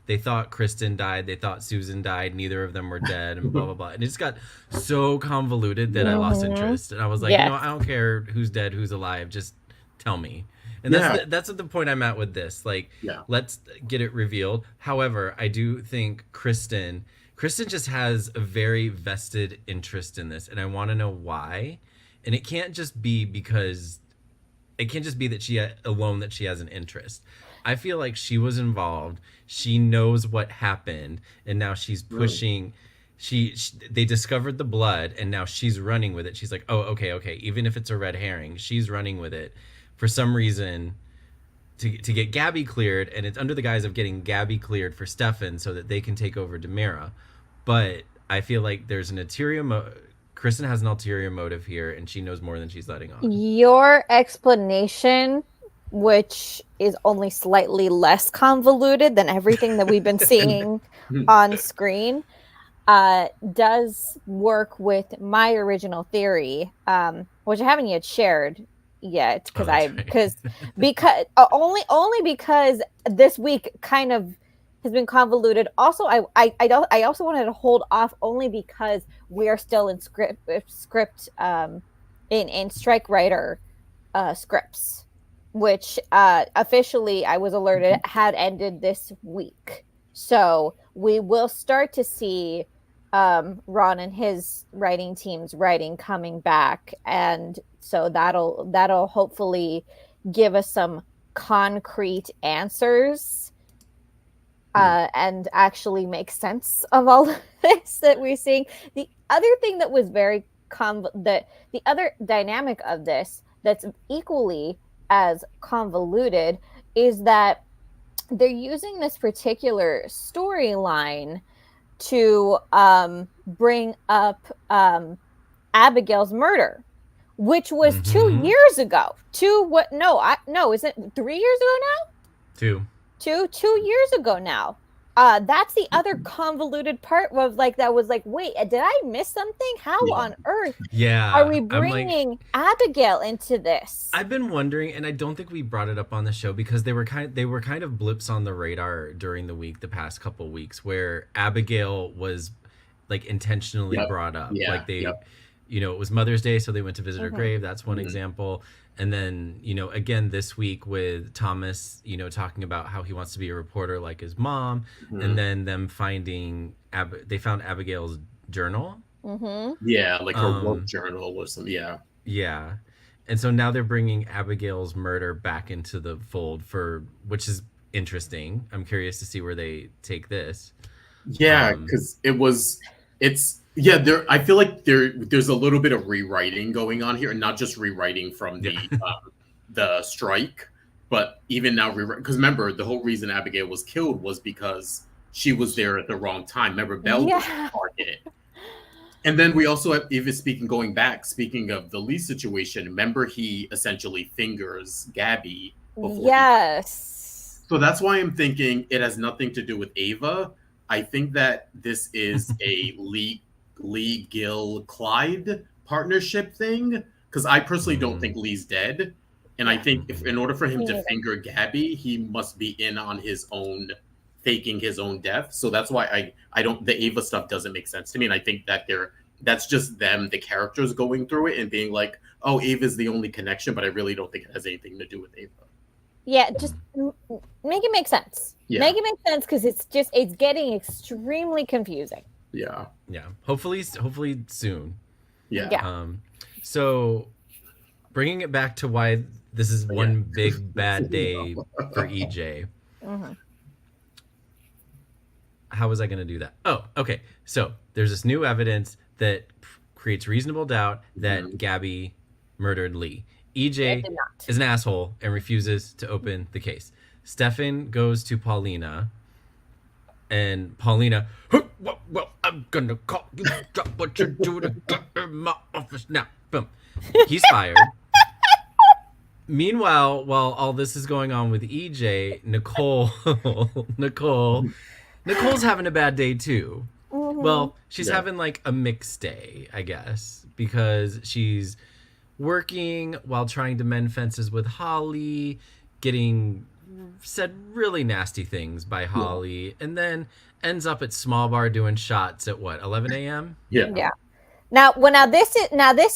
they thought Kristen died. They thought Susan died. Neither of them were dead, and blah, blah, blah. And it just got so convoluted that I lost interest. And I was like, I don't care who's dead, who's alive. Just tell me. And that's the point I'm at with this. Like, let's get it revealed. However, I do think Kristen just has a very vested interest in this. And I want to know why. And it can't just be that she alone that she has an interest. I feel like she was involved. She knows what happened, and now she's pushing. They discovered the blood, and now she's running with it. She's like, oh, okay. Even if it's a red herring, she's running with it for some reason to get Gabby cleared, and it's under the guise of getting Gabby cleared for Stefan so that they can take over Dimera. But I feel like there's an Kristen has an ulterior motive here, and she knows more than she's letting on. Your explanation, which is only slightly less convoluted than everything that we've been seeing on screen, does work with my original theory, which I haven't yet shared yet because only because this week kind of has been convoluted. Also, I also wanted to hold off only because we are still in script in strike writer scripts, which officially I was alerted had ended this week. So we will start to see Ron and his writing team's writing coming back, and so that'll hopefully give us some concrete answers and actually make sense of all of this that we're seeing. The other thing that was very the other dynamic of this that's equally as convoluted is that they're using this particular storyline to bring up Abigail's murder, which was 2 years ago. Is it 3 years ago now? 2 years ago now. That's the other convoluted part of that was like, wait, did I miss something? How on earth are we bringing Abigail into this? I've been wondering, and I don't think we brought it up on the show because they were kind of blips on the radar during the week, the past couple of weeks, where Abigail was like intentionally brought up. Like it was Mother's Day, so they went to visit her grave. That's one example. And then, again, this week with Thomas, talking about how he wants to be a reporter like his mom. And then them finding, they found Abigail's journal. Yeah, like her work journal or something. Yeah. And so now they're bringing Abigail's murder back into the fold which is interesting. I'm curious to see where they take this. Yeah, because I feel like there's a little bit of rewriting going on here, and not just rewriting from the strike, but even now because remember, the whole reason Abigail was killed was because she was there at the wrong time. Remember, Belle was the target. And then we also have, speaking of the Lee situation, remember he essentially fingers Gabby before so that's why I'm thinking it has nothing to do with Ava. I think that this is a Lee Lee, Gil, Clyde partnership thing, because I personally don't think Lee's dead. And I think if in order for him to finger Gabby, he must be in on his own, faking his own death. So that's why I don't, the Ava stuff doesn't make sense to me. And I think that that's just them, the characters going through it and being like, oh, Ava's the only connection, but I really don't think it has anything to do with Ava. Yeah, just make it make sense. Yeah. Make it make sense, because it's getting extremely confusing. Yeah. Yeah. Hopefully soon. Yeah. So bringing it back to why this is one big bad day for EJ. Mm-hmm. How was I going to do that? Oh, okay. So there's this new evidence that creates reasonable doubt that Gabby murdered Lee. EJ is an asshole and refuses to open the case. Stefan goes to Paulina, and Paulina, well, I'm gonna call you. Stop what you're doing in my office now. Boom. He's fired. Meanwhile, while all this is going on with EJ, Nicole's having a bad day too. Mm-hmm. Well, she's having like a mixed day, I guess, because she's working while trying to mend fences with Holly, getting said really nasty things by Holly, and then ends up at Small Bar doing shots at 11 a.m. Yeah. Now this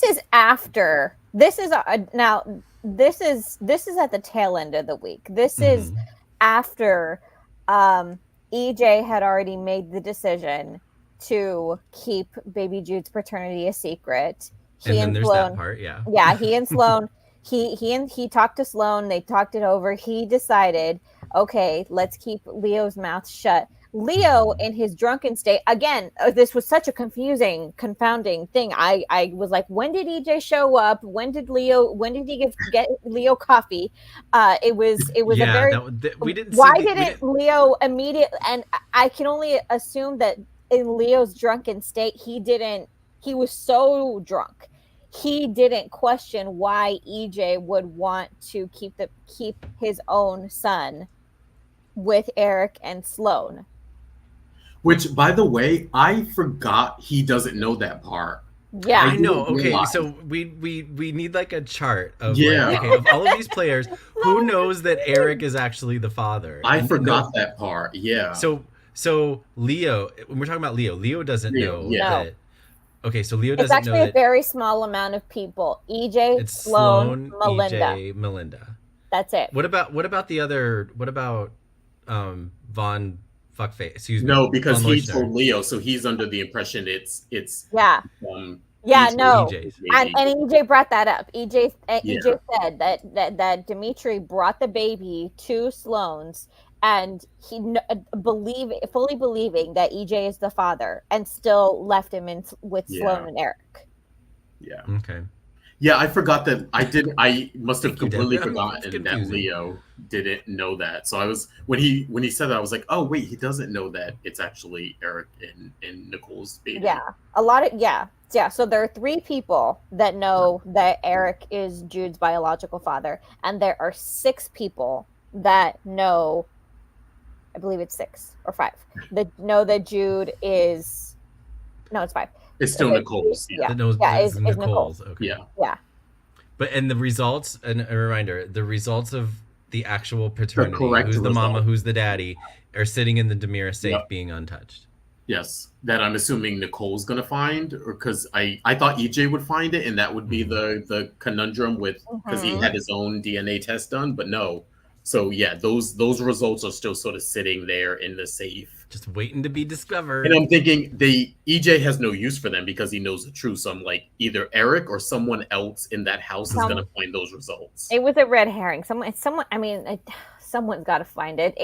is after. This is at the tail end of the week. This is after EJ had already made the decision to keep baby Jude's paternity a secret. And then there's that part, yeah. Yeah, he and Sloan, he talked to Sloan, they talked it over. He decided, okay, let's keep Leo's mouth shut. Leo, in his drunken state, again, this was such a confounding thing. I was like, when did EJ show up? When did he get Leo coffee? It was a very. We didn't. Why didn't Leo immediately? And I can only assume that in Leo's drunken state, he was so drunk. He didn't question why EJ would want to keep his own son with Eric and Sloan. Which, by the way, I forgot he doesn't know that part. Yeah, I know. Okay, so we need like a chart of of all of these players, who knows that Eric is actually the father. I forgot that part. Yeah. So Leo, when we're talking about Leo doesn't know that. Okay, so Leo doesn't know that. It's actually a very small amount of people. EJ, it's Sloan, Melinda. EJ, Melinda. That's it. What about the other? What about Von Fuckface? Excuse me. No, because he told Leo, so he's under the impression it's no. EJ's. And EJ brought that up. EJ said that Dimitri brought the baby to Sloan's, and he fully believing that EJ is the father, and still left him with Sloan and Eric. Yeah. Okay. Yeah, I forgot that. I must have completely forgotten that Leo didn't know that. So I was when he said that, I was like, oh wait, he doesn't know that it's actually Eric and Nicole's baby. Yeah, a lot of yeah. So there are 3 people that know that Eric is Jude's biological father, and there are 6 people that know. I believe it's 6 or 5 that know that Jude is. No, it's 5. It's still Nicole's. It's Nicole's. Okay. Yeah. But and the results, and a reminder, the results of the actual paternity, who's the result. mama, who's the daddy, are sitting in the Dimera safe being untouched. Yes, that I'm assuming Nicole's gonna find, or because I thought EJ would find it, and that would be the conundrum with because he had his own DNA test done, but no. So yeah, those results are still sort of sitting there in the safe, just waiting to be discovered. And I'm thinking EJ has no use for them because he knows the truth. So I'm like, either Eric or someone else in that house is gonna find those results. It was a red herring. Someone's got to find it.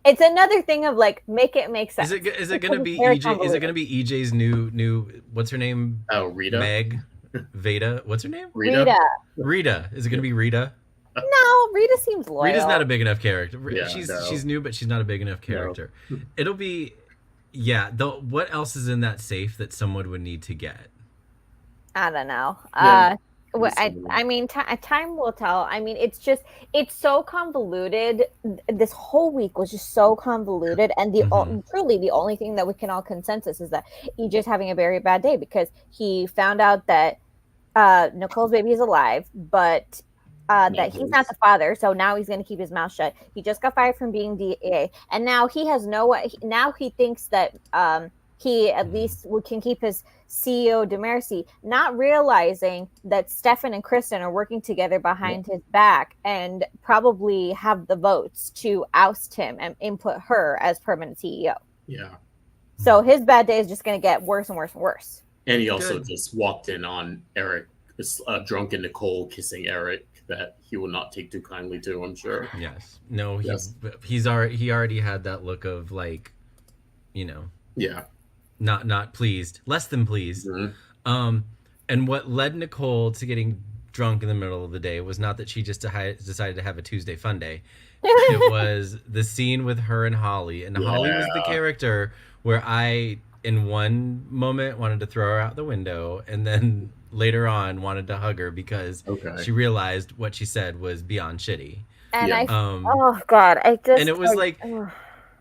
It's another thing of like, make it make sense. Is it going to be EJ? Is it going to be EJ's new? What's her name? Oh, Rita. Meg. Veda. What's her name? Rita. Is it going to be Rita? No, Rita seems loyal. Rita's not a big enough character. Yeah, she's new, but she's not a big enough character. No. It'll be, what else is in that safe that someone would need to get? I don't know. Yeah. Well, I mean, time will tell. I mean, it's so convoluted. This whole week was just so convoluted, and truly the only thing that we can all consensus is that he's just having a very bad day because he found out that Nicole's baby is alive, but that he's not the father, so now he's going to keep his mouth shut. He just got fired from being DA, and now he has now he thinks that he at least can keep his CEO Demers, not realizing that Stefan and Kristen are working together behind his back and probably have the votes to oust him and input her as permanent CEO. Yeah. So his bad day is just going to get worse and worse and worse. And he also just walked in on Eric, drunken Nicole kissing Eric, that he will not take too kindly to, I'm sure. Yes. No, he already had that look of like, you know. Yeah. Not pleased, less than pleased. Mm-hmm. And what led Nicole to getting drunk in the middle of the day was not that she just decided to have a Tuesday fun day. It was the scene with her and Holly. And Holly was the character where I, in one moment, wanted to throw her out the window, and then later on wanted to hug her because she realized what she said was beyond shitty. And oh God, and it was like.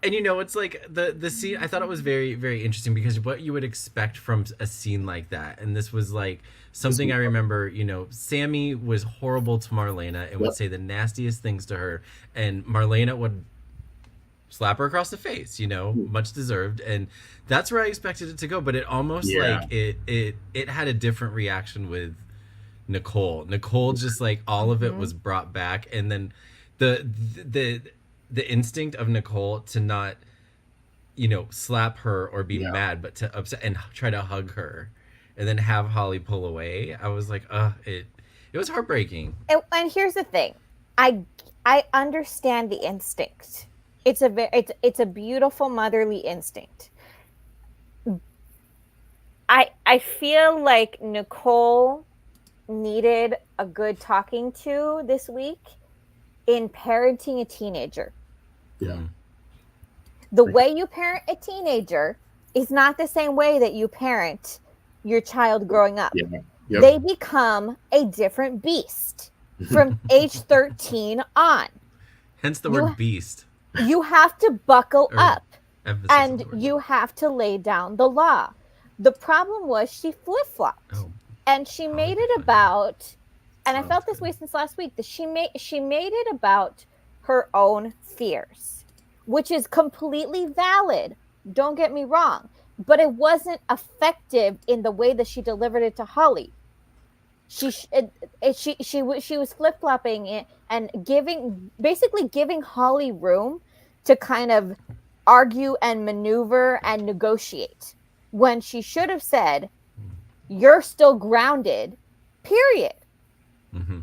And you know, it's like the scene, I thought it was very, very interesting because what you would expect from a scene like that. And this was like something I remember, you know, Sammy was horrible to Marlena and would say the nastiest things to her. And Marlena would slap her across the face, you know, much deserved. And that's where I expected it to go. But it almost like it had a different reaction with Nicole. Nicole just like all of it was brought back. And then the instinct of Nicole to not, you know, slap her or be mad, but to upset and try to hug her and then have Holly pull away. I was like, it was heartbreaking. And here's the thing. I understand the instinct. It's a beautiful motherly instinct. I feel like Nicole needed a good talking to this week in parenting a teenager. Yeah. The way you parent a teenager is not the same way that you parent your child growing up. Yeah. Yep. They become a different beast from age 13 on. Hence the word beast. You have to buckle up and you have to lay down the law. The problem was she flip-flopped and she made it about, and I felt this way since last week, that she made it about her own fears, which is completely valid. Don't get me wrong, but it wasn't effective in the way that she delivered it to Holly. She was flip-flopping it and basically giving Holly room to kind of argue and maneuver and negotiate when she should have said, "You're still grounded," period. Mm-hmm.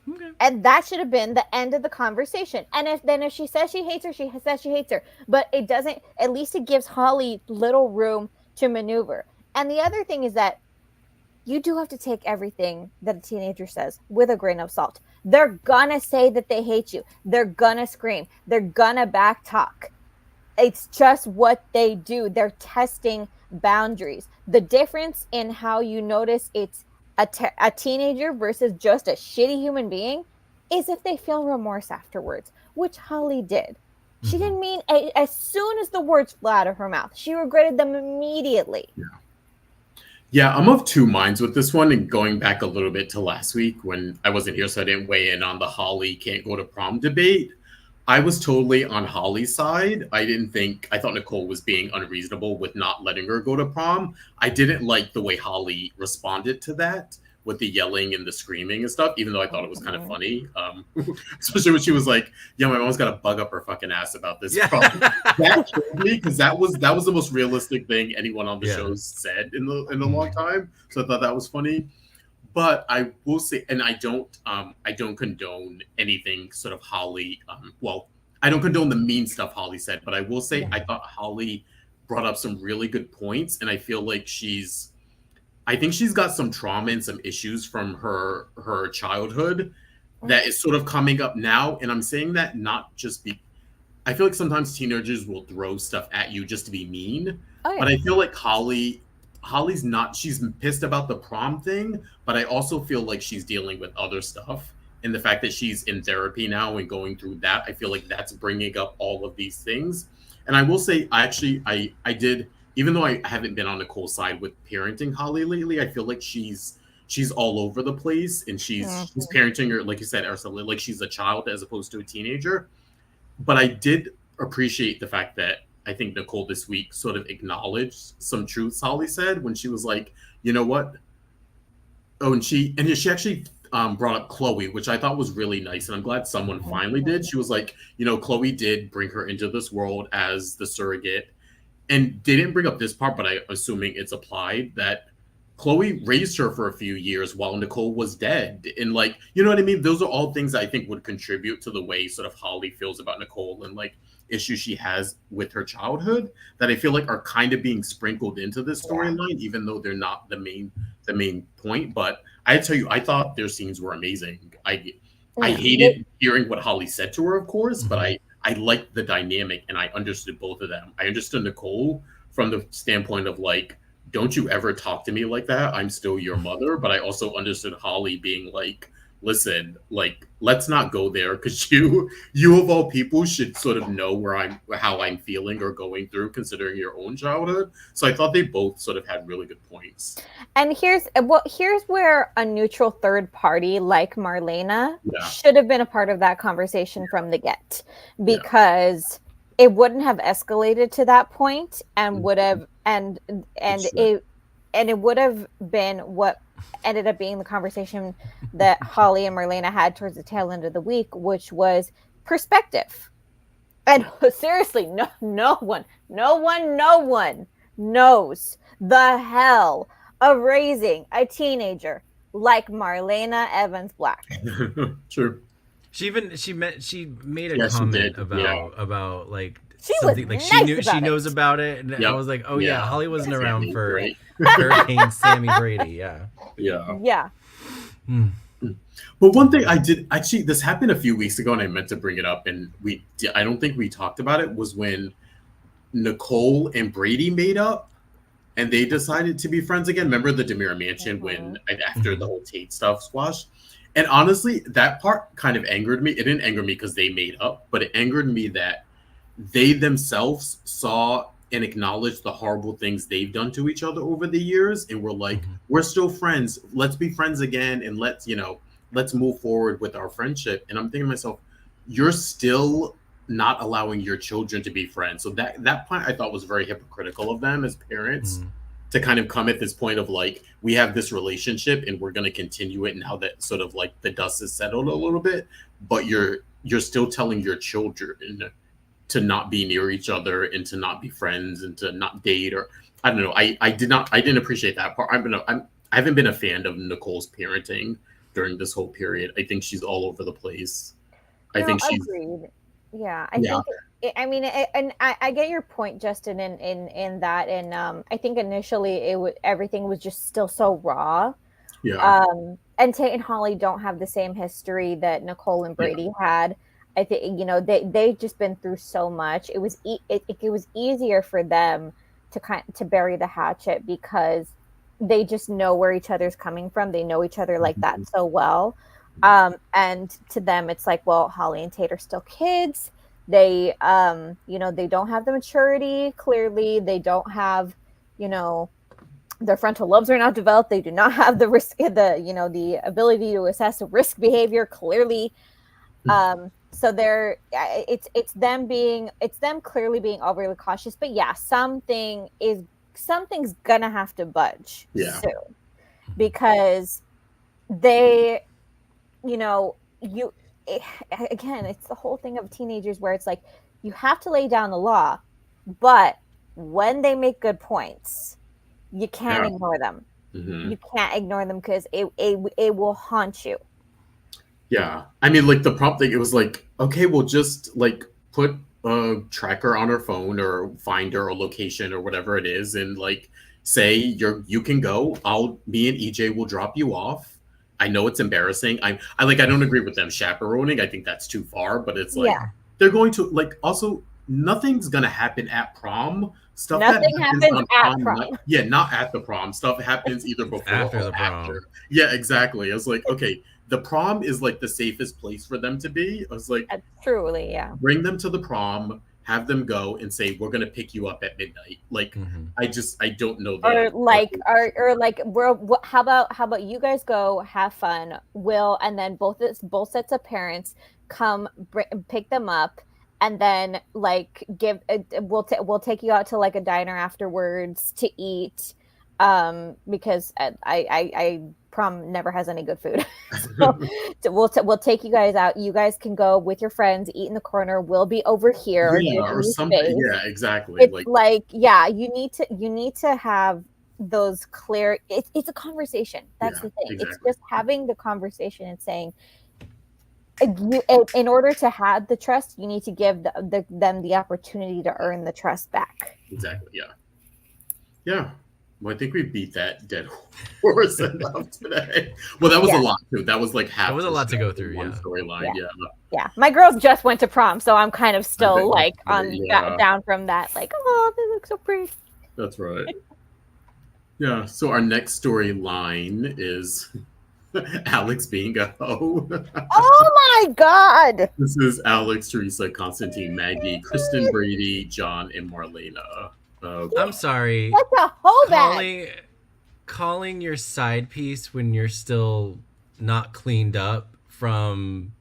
Okay. And that should have been the end of the conversation. And if she says she hates her, she says she hates her. But it doesn't, at least it gives Holly little room to maneuver. And the other thing is that you do have to take everything that a teenager says with a grain of salt. They're gonna say that they hate you. They're gonna scream. They're gonna back talk. It's just what they do. They're testing boundaries. The difference in how you notice it's a teenager versus just a shitty human being is if they feel remorse afterwards, which Holly did. She didn't mean as soon as the words flew out of her mouth, she regretted them immediately. Yeah, I'm of two minds with this one, and going back a little bit to last week when I wasn't here, so I didn't weigh in on the Holly can't go to prom debate. I was totally on Holly's side. I thought Nicole was being unreasonable with not letting her go to prom. I didn't like the way Holly responded to that with the yelling and the screaming and stuff, even though I thought it was kind of funny. Especially when she was like, yeah, my mom's got to bug up her fucking ass about this prom. That killed me because that was the most realistic thing anyone on the show said in a long time. So I thought that was funny. But I will say, and I don't condone anything sort of Holly. I don't condone the mean stuff Holly said, but I will say I thought Holly brought up some really good points, and I feel like I think she's got some trauma and some issues from her childhood that is sort of coming up now. And I'm saying that not just I feel like sometimes teenagers will throw stuff at you just to be mean, but I feel like Holly Holly's not, she's pissed about the prom thing, but I also feel like she's dealing with other stuff. And the fact that she's in therapy now and going through that, I feel like that's bringing up all of these things. And I will say, I did, even though I haven't been on Nicole's side with parenting Holly lately, I feel like she's all over the place, and she's parenting her, like you said, Araceli, like she's a child as opposed to a teenager. But I did appreciate the fact that I think Nicole this week sort of acknowledged some truths Holly said when she was like, you know what? Oh, and she actually brought up Chloe, which I thought was really nice, and I'm glad someone finally did. She was like, you know, Chloe did bring her into this world as the surrogate, and they didn't bring up this part, but I'm assuming it's applied that Chloe raised her for a few years while Nicole was dead. And like, you know what I mean? Those are all things I think would contribute to the way sort of Holly feels about Nicole and like issues she has with her childhood that I feel like are kind of being sprinkled into this storyline, even though they're not the main point. But I tell you, I thought their scenes were amazing. I hated hearing what Holly said to her, of course, but I liked the dynamic and I understood both of them. I understood Nicole from the standpoint of like, don't you ever talk to me like that? I'm still your mother. But I also understood Holly being like, listen, like, let's not go there, because you of all people should sort of know how I'm feeling or going through, considering your own childhood. So I thought they both sort of had really good points. And here's where a neutral third party like Marlena should have been a part of that conversation from the get, because it wouldn't have escalated to that point and would have and it would have been what ended up being the conversation that Holly and Marlena had towards the tail end of the week, which was perspective. And seriously, no one knows the hell of raising a teenager like Marlena Evans Black. True. She made a comment about like she something like she knows about it, and I was like, oh yeah, Holly wasn't around for Hurricane Sammy Brady. Yeah. But one thing I did actually, this happened a few weeks ago, and I meant to bring it up, and I don't think we talked about it, was when Nicole and Brady made up and they decided to be friends again. Remember the Dimera mansion when after the whole Tate stuff squashed? And honestly, that part kind of angered me. It didn't anger me because they made up, but it angered me that they themselves saw and acknowledged the horrible things they've done to each other over the years, and were like, we're still friends. Let's be friends again, and let's move forward with our friendship. And I'm thinking to myself, you're still not allowing your children to be friends. So that point I thought was very hypocritical of them as parents to kind of come at this point of like, we have this relationship and we're going to continue it now that sort of like the dust is settled a little bit, but you're still telling your children to not be near each other and to not be friends and to not date, or I don't know. I didn't appreciate that part. I haven't been a fan of Nicole's parenting during this whole period. I think she's all over the place. I think she's agreed. Yeah, I think. And I get your point, Justin, in that, and I think initially everything was just still so raw. Yeah. And Tate and Holly don't have the same history that Nicole and Brady had. I think they've just been through so much. It was easier for them to bury the hatchet because they just know where each other's coming from. They know each other like that so well. And to them, it's like, well, Holly and Tate are still kids. They, they don't have the maturity. Clearly, they don't have, their frontal lobes are not developed. They do not have the risk, the ability to assess risk behavior. Clearly, so it's them clearly being overly cautious. But yeah, something's gonna have to budge soon, because they, again, it's the whole thing of teenagers where it's like, you have to lay down the law, but when they make good points, you can't ignore them. You can't ignore them because it will haunt you. Yeah. I mean, like the prompt thing, it was like, okay, we'll just like put a tracker on her phone or find her a location or whatever it is, and like say you can go. Me and EJ will drop you off. I know it's embarrassing. I don't agree with them chaperoning. I think that's too far, but it's like they're going to, like, also nothing's gonna happen at prom. stuff Nothing that happens on at prom. night, not at the prom. Stuff happens either before After or the prom. after. Yeah, exactly. I was like, okay, the prom is like the safest place for them to be. I was like, truly, yeah. Bring them to the prom, have them go and say, we're going to pick you up at midnight. Like, I don't know that. How about you guys go have fun, and then both sets of parents come pick them up, and then like we'll take you out to like a diner afterwards to eat, because I prom never has any good food. So we'll take you guys out. You guys can go with your friends, eat in the corner. We'll be over here. Or something. Space. Yeah, exactly. You need to have those clear. It's a conversation. That's the thing. Exactly. It's just having the conversation and saying, in order to have the trust, you need to give them the opportunity to earn the trust back. Exactly. Yeah. Yeah. Well, I think we beat that dead horse enough today. Well, that was a lot too. That was like half. That was a lot to go through. One storyline. Yeah. My girls just went to prom, so I'm kind of still like down from that. Like, oh, they look so pretty. That's right. Yeah. So our next storyline is Alex being a hoe. Oh my God! This is Alex, Theresa, Konstantin, Maggie, Kristen, Brady, John, and Marlena. I'm sorry. What's a hoe bag? Calling your side piece when you're still not cleaned up from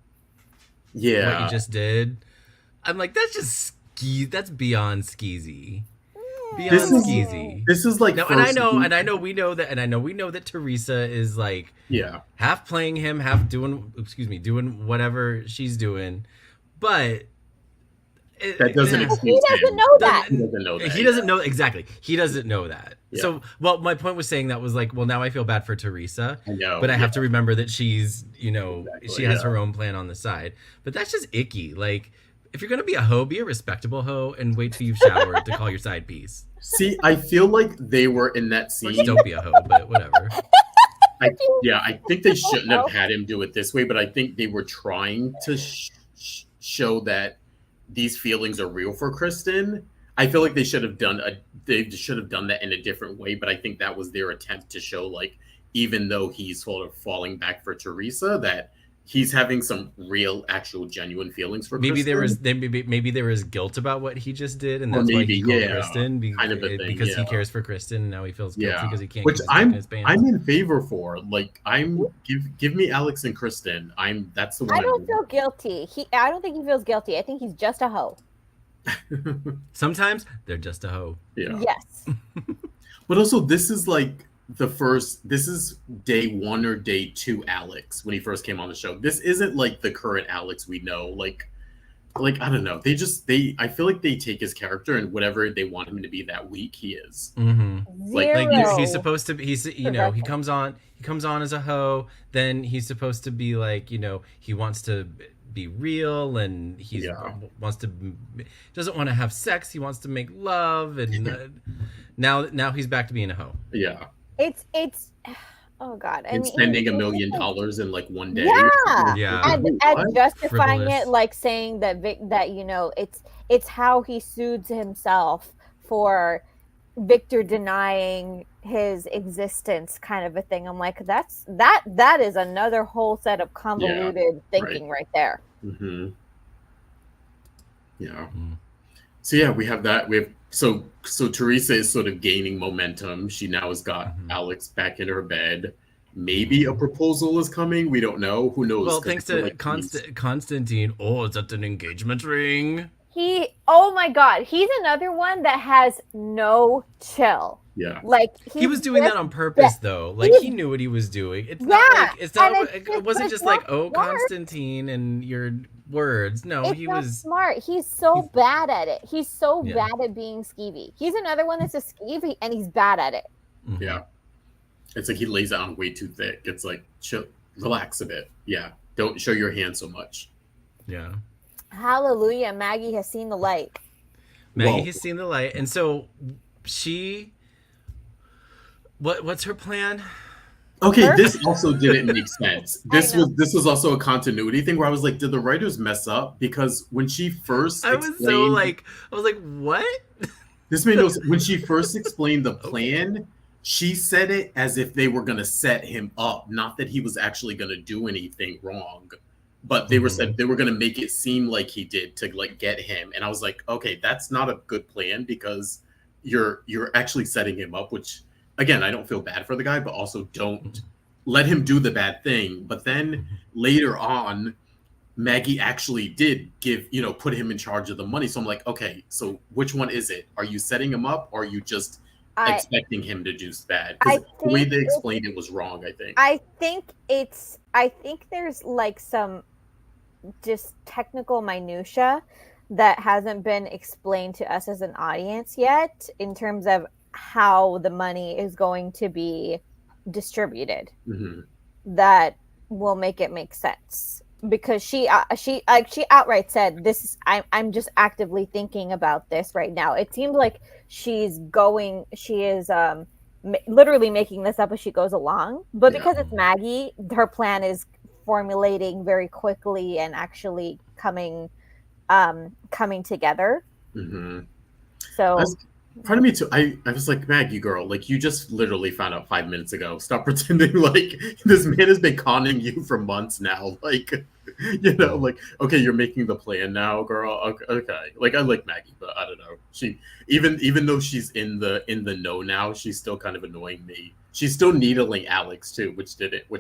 what you just did. I'm like, that's just that's beyond skeezy. Beyond skeezy. This is like no, and I know we know that Theresa is like half playing him, half doing whatever she's doing, but that doesn't excuse he doesn't know that. He doesn't know that. He doesn't know exactly. He doesn't know that. Yeah. So, my point was saying that was like, well, now I feel bad for Theresa, but I have to remember that she's, she has her own plan on the side. But that's just icky. Like, if you're gonna be a hoe, be a respectable hoe and wait till you've showered to call your side piece. See, I feel like they were in that scene. Don't be a hoe, but whatever. I think they shouldn't have had him do it this way, but I think they were trying to show that these feelings are real for Kristen. I feel like they should have done that in a different way, but I think that was their attempt to show, like, even though he's sort of falling back for Theresa, that he's having some real, actual, genuine feelings for Kristen. Maybe there was guilt about what he just did, and that's why he called Kristen because he cares for Kristen. And now he feels guilty because he can't. Which I'm in favor for. Like, give me Alex and Kristen. That's the one. I don't feel guilty. I don't think he feels guilty. I think he's just a hoe. Sometimes they're just a hoe. Yeah. Yes. But also, this is like this is day 1 or day 2 Alex when he first came on the show. This isn't like the current Alex we know. Like I don't know. I feel like they take his character and whatever they want him to be that week, he is. Mm-hmm. Like he's supposed to be. He comes on as a hoe. Then he's supposed to be like, he wants to be real and doesn't want to have sex. He wants to make love, and now he's back to being a hoe. Yeah. It's oh God. And spending $1 million in like one day. Yeah. And justifying it, like saying that it's how he soothes himself for Victor denying his existence, kind of a thing. I'm like, that is another whole set of convoluted thinking right there. Mm-hmm. Yeah. Mm-hmm. So we have that. We have so Theresa is sort of gaining momentum. She now has got Alex back in her bed. Maybe a proposal is coming. We don't know. Who knows? Well, thanks to Konstantin. Oh, is that an engagement ring? Oh my God, he's another one that has no chill. Yeah. Like he was doing that on purpose, though. Like he knew what he was doing. It wasn't just like, oh, Konstantin and your words. No, he was smart. He's bad at it. He's so bad at being skeevy. He's another one that's a skeevy and he's bad at it. Mm-hmm. Yeah. It's like he lays it on way too thick. It's like, chill, relax a bit. Yeah. Don't show your hand so much. Yeah. Hallelujah. Maggie has seen the light. Maggie has seen the light. And so what's her plan? Okay, this also didn't make sense. This was also a continuity thing where I was like, did the writers mess up? Because when she first I was like, what? This made no sense. When she first explained the plan, she said it as if they were going to set him up, not that he was actually going to do anything wrong. But they were said they were going to make it seem like he did to like get him, and I was like, okay, that's not a good plan because you're actually setting him up. Which, again, I don't feel bad for the guy, but also don't let him do the bad thing. But then later on, Maggie actually did put him in charge of the money. So I'm like, okay, so which one is it? Are you setting him up, or are you just expecting him to do bad? Because the way they explained it was wrong, I think. I think there's like some just technical minutia that hasn't been explained to us as an audience yet in terms of how the money is going to be distributed. That will make it make sense. Because she outright said, "This is I'm just actively thinking about this right now." It seems like she is literally making this up as she goes along. But because it's Maggie, her plan is formulating very quickly and actually coming together. So. Part of me too. I was like, Maggie, girl, like you just literally found out 5 minutes ago. Stop pretending like this man has been conning you for months now. Like, like, okay, you're making the plan now, girl. Okay. Like, I like Maggie, but I don't know. She even though she's in the know now, she's still kind of annoying me. She's still needling Alex too, which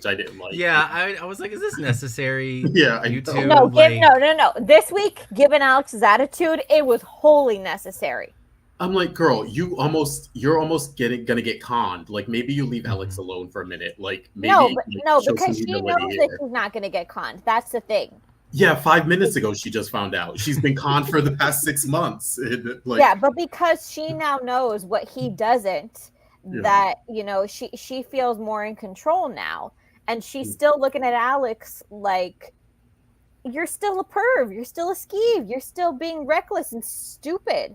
I didn't like. Yeah, I was like, is this necessary? Yeah, you two. No. This week, given Alex's attitude, it was wholly necessary. I'm like, girl, you're almost gonna get conned. Like maybe you leave Alex alone for a minute. Like maybe because she knows that she's not gonna get conned. That's the thing. Yeah, 5 minutes ago she just found out. She's been conned for the past 6 months. But because she now knows what he doesn't, that she feels more in control now, and she's still looking at Alex like, you're still a perv, you're still a skeeve, you're still being reckless and stupid.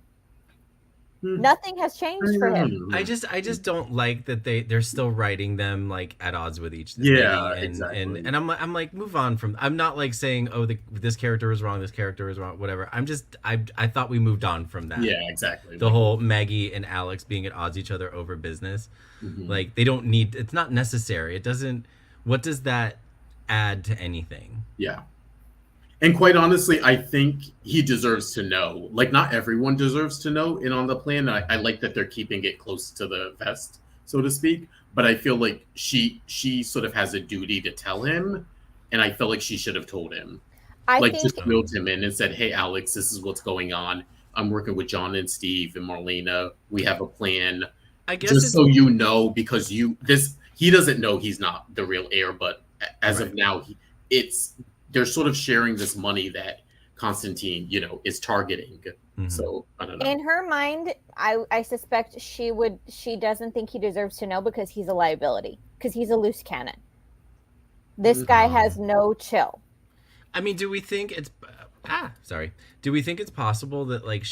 Nothing has changed for him. I just don't like that they're still writing them like at odds with each other. Yeah, exactly. And I'm like, move on from. I'm not like saying, oh, this character is wrong, this character is wrong, whatever. I thought we moved on from that. Yeah, exactly. The whole Maggie and Alex being at odds each other over business. Like they don't need. It's not necessary. It doesn't. What does that add to anything? Yeah. And quite honestly, I think he deserves to know. Like, not everyone deserves to know. And on the plan, I like that they're keeping it close to the vest, so to speak. But I feel like she sort of has a duty to tell him. And I feel like she should have told him. Just wheeled him in and said, hey, Alex, this is what's going on. I'm working with John and Steve and Marlena. We have a plan. I guess just so you know, because he doesn't know he's not the real heir. But as of now, they're sort of sharing this money that Konstantin, is targeting. So I don't know. In her mind, I suspect she doesn't think he deserves to know because he's a liability, because he's a loose cannon. This guy has no chill. I mean, do we think it's Do we think it's possible that like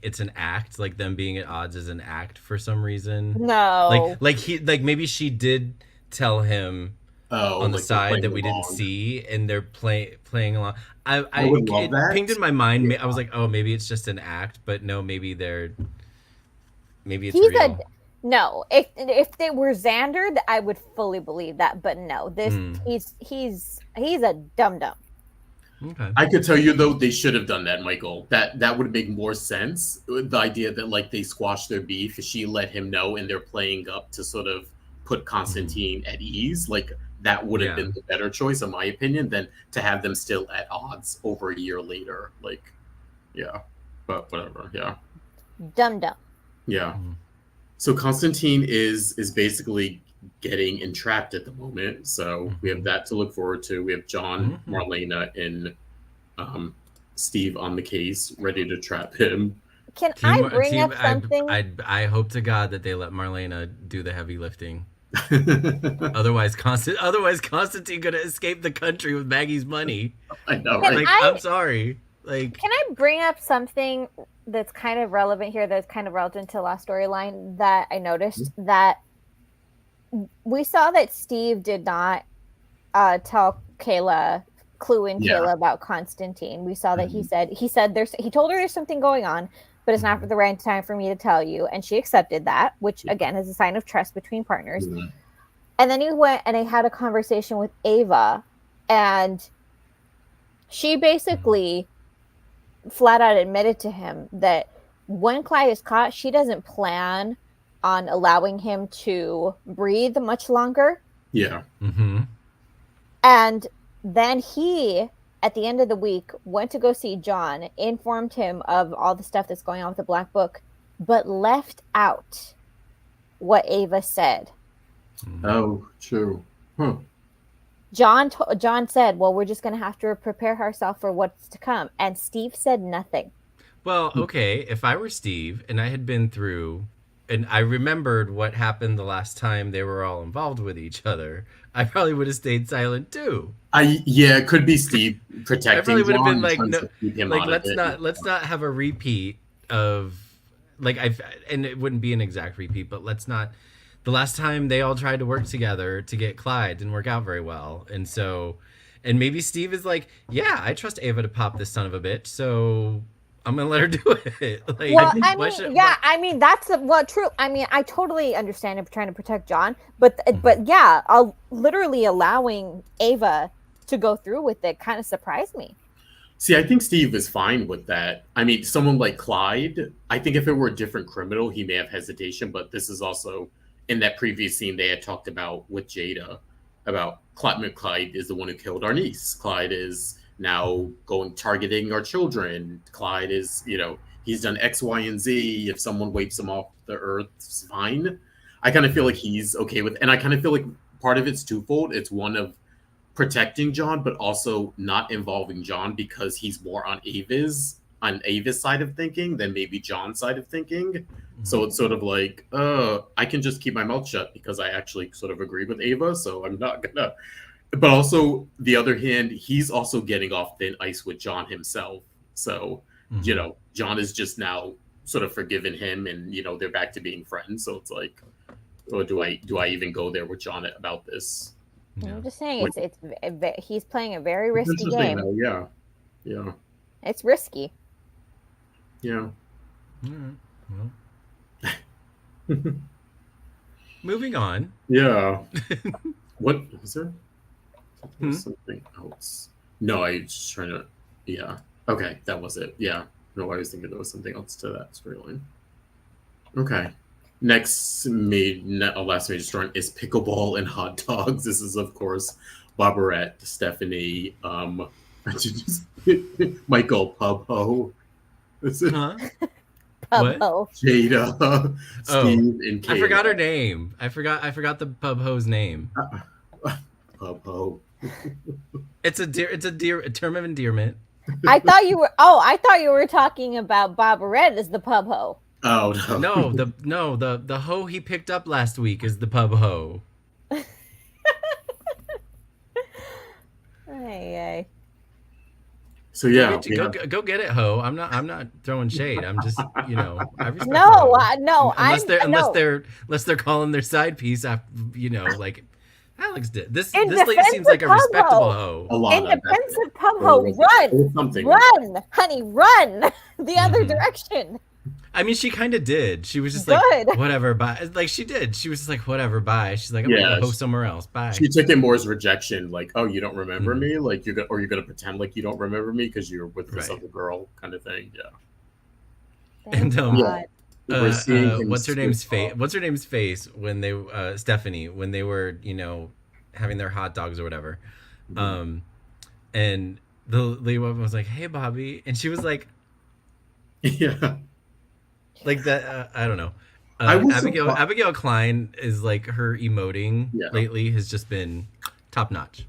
it's an act, like them being at odds is an act for some reason? No. Like maybe she did tell him on the side that we didn't see, and they're playing along. I would love that. Pinged in my mind. I was like, oh, maybe it's just an act, but no, maybe it's real. No, if they were Xander, I would fully believe that. But no, he's a dum-dum. Okay. I could tell you though, they should have done that, Michael. That would make more sense. The idea that like they squashed their beef, she let him know, and they're playing up to sort of put Konstantin at ease. Like that would have been the better choice, in my opinion, than to have them still at odds over a year later. Like, yeah, but whatever. Yeah. Dum-dum. Yeah. So Konstantin is basically getting entrapped at the moment. So we have that to look forward to. We have John, Marlena, and Steve on the case, ready to trap him. Can I bring up something? I hope to God that they let Marlena do the heavy lifting. Otherwise Konstantin gonna escape the country with Maggie's money. I know, right? I'm sorry. Like, can I bring up something that's kind of relevant here, that's kind of relevant to the last storyline that I noticed? That we saw that Steve did not tell Kayla, clue in Kayla about Konstantin. We saw that he said he told her there's something going on, but it's not the right time for me to tell you. And she accepted that, which again is a sign of trust between partners. Mm-hmm. And then he went and I had a conversation with Ava, and she basically flat out admitted to him that when Clyde is caught, she doesn't plan on allowing him to breathe much longer. Yeah. Mm-hmm. And then he, at the end of the week, went to go see John, informed him of all the stuff that's going on with the Black Book, but left out what Ava said. Oh, true. Huh. John said, well, we're just going to have to prepare ourselves for what's to come. And Steve said nothing. Well, okay, if I were Steve and I had been through, and I remembered what happened the last time they were all involved with each other, I probably would have stayed silent too. Yeah, it could be Steve protecting. I probably would have been like, no, like let's not have a repeat of, like, and it wouldn't be an exact repeat, but let's not. The last time they all tried to work together to get Clyde didn't work out very well, and so, and maybe Steve is like, yeah, I trust Ava to pop this son of a bitch, so I'm gonna let her do it. Like, well, I mean, that's true. I mean, I totally understand him trying to protect John, but yeah, literally allowing Ava to go through with it kind of surprised me. See, I think Steve is fine with that. I mean, someone like Clyde, I think if it were a different criminal, he may have hesitation, but this is also in that previous scene they had talked about with Jada about Clyde is the one who killed our niece. Clyde is now targeting our children. Clyde is, he's done X, Y, and Z. If someone wipes him off the earth, it's fine. I kind of feel like he's okay with, and I kind of feel like part of it's twofold. It's one of protecting John, but also not involving John because he's more on Ava's side of thinking than maybe John's side of thinking. Mm-hmm. So it's sort of like, I can just keep my mouth shut because I actually sort of agree with Ava, so I'm not gonna. But also, the other hand, he's also getting off thin ice with John himself. So, John is just now sort of forgiven him, and they're back to being friends. So it's like, oh, do I even go there with John about this? I'm just saying, he's playing a very risky game. Though, yeah, it's risky. Yeah. Well. Moving on. Yeah. What was there? Something else. No, I was just trying to. Yeah. Okay, that was it. Yeah. No, I was thinking there was something else to that storyline. Okay. Next last major story is pickleball and hot dogs. This is, of course, Barbarette, Stephanie, Michael Pubho. Is it? Huh? Pubho. Jada, Steve, and Kayla. I forgot her name. I forgot the Pubho's name. Pubho. It's a term of endearment. I thought you were talking about Barbarette as the Pubho. Oh no! The hoe he picked up last week is the Pubho. Hey. So yeah, go get it, ho. I'm not throwing shade. I'm just I respect no. Unless they're calling their side piece after like Alex did. This lady seems like a respectable hoe. In defense of Pubho, run, honey, run the other direction. I mean, she kind of did. She was just like, whatever, bye. Like, she did. She was just like, whatever, bye. She's like, I'm going to go somewhere else, bye. She took it more as rejection, like, oh, you don't remember me? Like, you're going to pretend like you don't remember me because you're with this other girl kind of thing. Yeah. And what's her name's face when they Stephanie, when they were having their hot dogs or whatever, and the lady was like, hey Bobby, and she was like, yeah, like that. I don't know. Abigail Klein is like, her emoting lately has just been top notch.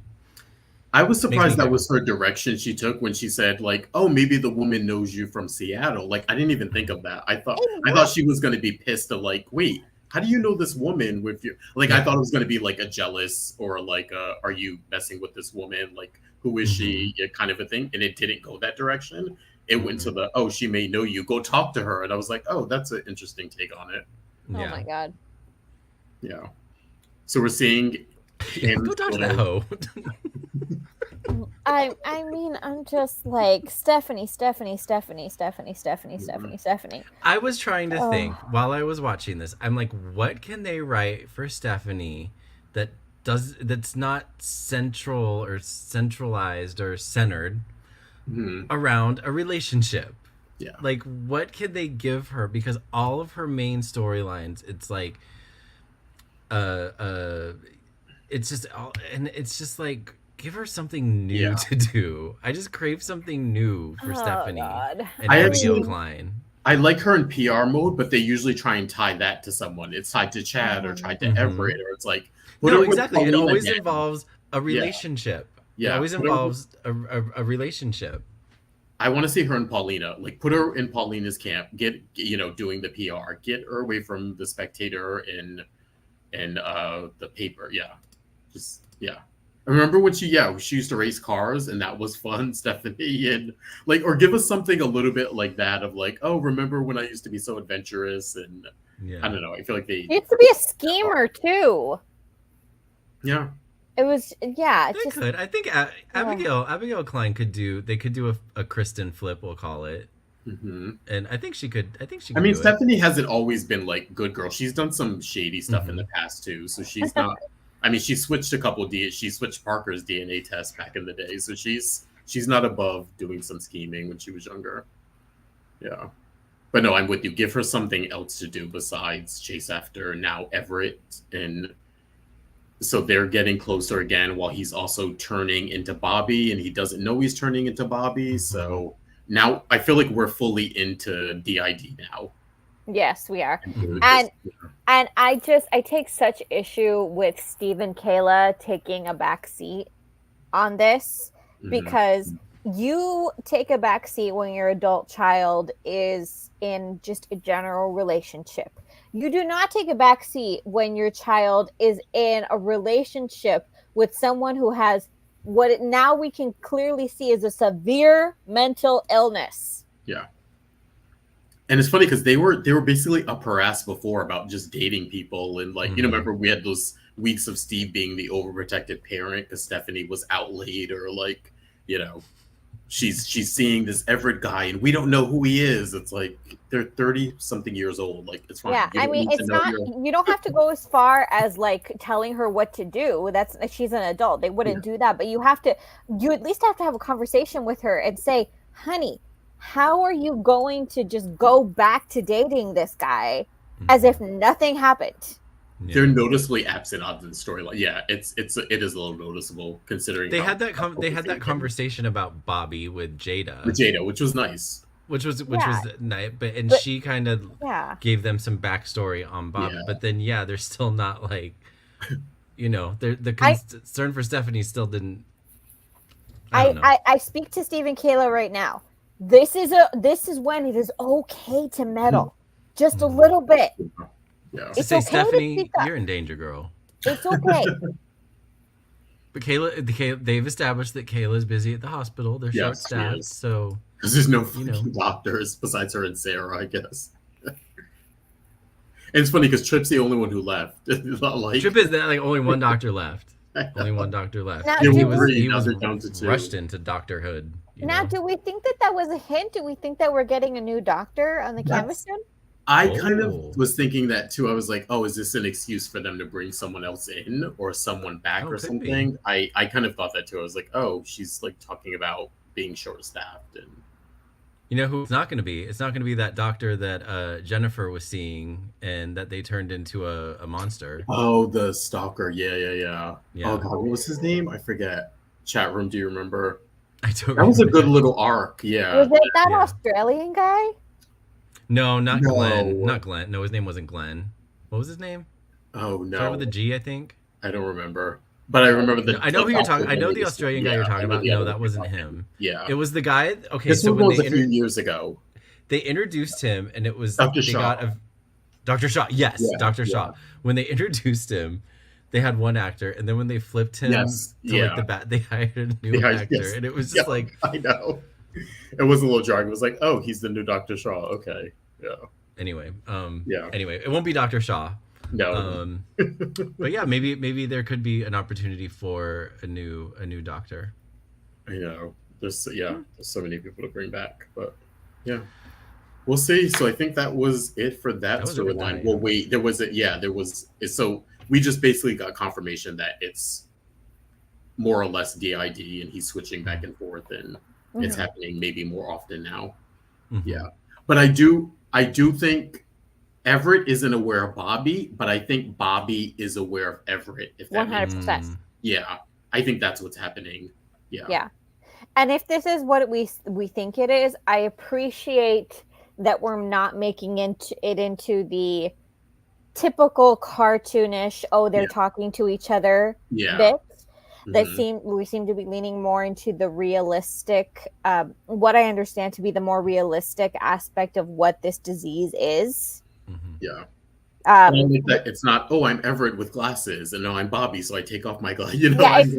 I was surprised that was her direction she took when she said, like, oh, maybe the woman knows you from Seattle. Like, I didn't even think of that. I thought she was going to be pissed of like, wait, how do you know this woman with you? Like, I thought it was going to be like a jealous or like, are you messing with this woman? Like, who is she? Kind of a thing. And it didn't go that direction. It went to the, oh, she may know you. Go talk to her. And I was like, oh, that's an interesting take on it. Oh my God. Yeah. So we're seeing him. Go talk to that hoe. I mean, I'm just like Stephanie. I was trying to think while I was watching this. I'm like, what can they write for Stephanie that's not central or centralized or centered around a relationship? Yeah. Like, what could they give her? Because all of her main storylines, it's like, it's just all, and it's just like, give her something new to do. I just crave something new for Stephanie and Abigail Klein. I like her in PR mode, but they usually try and tie that to someone. It's tied to Chad or tied to Everett, or it's like no, exactly. It always involves a relationship. Yeah. It always involves a relationship. I want to see her and Paulina. Like, put her in Paulina's camp. Get doing the PR. Get her away from the Spectator and the paper. Yeah, just I remember when she used to race cars, and that was fun, Stephanie, and like, or give us something a little bit like that of like, oh, remember when I used to be so adventurous, and I don't know. I feel like they used to be a schemer too. Yeah. It was could. I think Abigail Klein could do. They could do a Kristen flip, we'll call it. And I think she could. I mean, Stephanie hasn't always been like good girl. She's done some shady stuff in the past too. So she's not. I mean, she switched a couple. She switched Parker's DNA test back in the day. So she's not above doing some scheming when she was younger. Yeah, but no, I'm with you. Give her something else to do besides chase after now Everett and. So they're getting closer again while he's also turning into Bobby, and he doesn't know he's turning into Bobby. So now I feel like we're fully into DID now. Yes, we are. And I take such issue with Steve and Kayla taking a back seat on this because you take a back seat when your adult child is in just a general relationship. You do not take a back seat when your child is in a relationship with someone who has what now we can clearly see is a severe mental illness. Yeah. And it's funny because they were basically up her ass before about just dating people. And like, remember we had those weeks of Steve being the overprotective parent because Stephanie was out late or like, she's seeing this Everett guy and we don't know who he is. It's like they're 30 something years old. Like it's fine. Yeah, I mean it's not you don't have to go as far as like telling her what to do. She's an adult. They wouldn't do that, but you at least have to have a conversation with her and say, honey, how are you going to just go back to dating this guy as if nothing happened? Yeah. They're noticeably absent on the storyline. Yeah, it is a little noticeable considering they had that conversation about Bobby with Jada, which was nice. Which was nice, but she kind of gave them some backstory on Bobby. Yeah. But then they're still not like, the concern for Stephanie still didn't. I speak to Steve and Kayla right now. This is when it is okay to meddle, just a little bit. Yeah. It's okay, Stephanie, you're in danger, girl. It's okay. But Kayla, they've established that Kayla's busy at the hospital. They're short-staffed, so because there's no doctors besides her and Sarah, I guess. And it's funny because Tripp's the only one who left. Tripp is like only one doctor left. Only one doctor left. Now, he was rushed into doctorhood. Now, do we think that was a hint? Do we think that we're getting a new doctor on the canvas soon? I kind of was thinking that too. I was like, oh, is this an excuse for them to bring someone else in or someone back or something? I kind of thought that too. I was like, oh, she's like talking about being short-staffed. And you know who it's not going to be? It's not going to be that doctor that Jennifer was seeing and that they turned into a monster. Oh, the stalker. Yeah. Oh, God, what was his name? I forget. Chat room, do you remember? I don't remember. That was a good little arc, yeah. Was it that Australian guy? No, not Glenn. Not Glenn. No, his name wasn't Glenn. What was his name? Oh, no. Start with a G, I think. I don't remember. But I remember I know who you're talking. I know the Australian guy you're talking about. No, that wasn't him. Yeah, it was the guy. Okay, this one was a few years ago. They introduced him, and it was Dr. Shaw. Dr. Shaw. Yes, Dr. Shaw. When they introduced him, they had one actor, and then when they flipped him to like the bat, they hired a new actor, and it was just like I know. It was a little jarring. It was like, oh, he's the new Dr. Shaw. Okay, yeah. Anyway, Anyway, it won't be Dr. Shaw. No. But yeah, maybe there could be an opportunity for a new doctor. I know there's so many people to bring back, but yeah, we'll see. So I think that was it for that storyline. Well, wait, there was so we just basically got confirmation that it's more or less DID, and he's switching back and forth, and it's happening maybe more often now. Yeah, but I do think Everett isn't aware of Bobby, but I think Bobby is aware of Everett. If that 100%. Yeah, I think that's what's happening. Yeah. And if this is what we think it is, I appreciate that we're not making it into the typical cartoonish, they're talking to each other bits. We seem to be leaning more into the realistic, what I understand to be the more realistic aspect of what this disease is. Yeah. It's not, I'm Everett with glasses, and no, I'm Bobby, so I take off my glasses. It's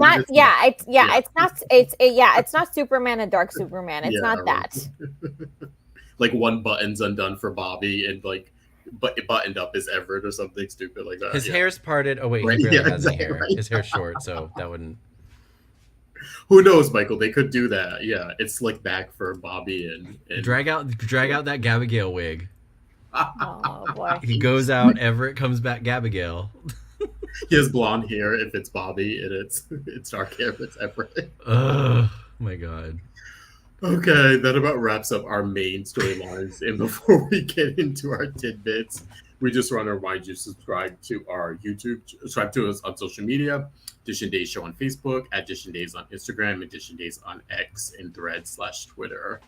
not Superman and Dark Superman. It's not that. Like one button's undone for Bobby, and like, but it buttoned up is Everett or something stupid like that. His hair's parted. Oh wait, he barely has any hair. Right? His hair's short, so that wouldn't. Who knows, Michael? They could do that. Yeah, it's slick back for Bobby and drag out that Gabigail wig. Oh boy! He goes out. Everett comes back. Gabigail. He has blonde hair if it's Bobby, and it's dark hair if it's Everett. Oh my god. Okay, that about wraps up our main storylines. And before we get into our tidbits, we just want to remind you, subscribe to our YouTube, subscribe to us on social media, Dishin Days Show on Facebook, at Dishin Days on Instagram, and Dishin Days on X and Threads/Twitter.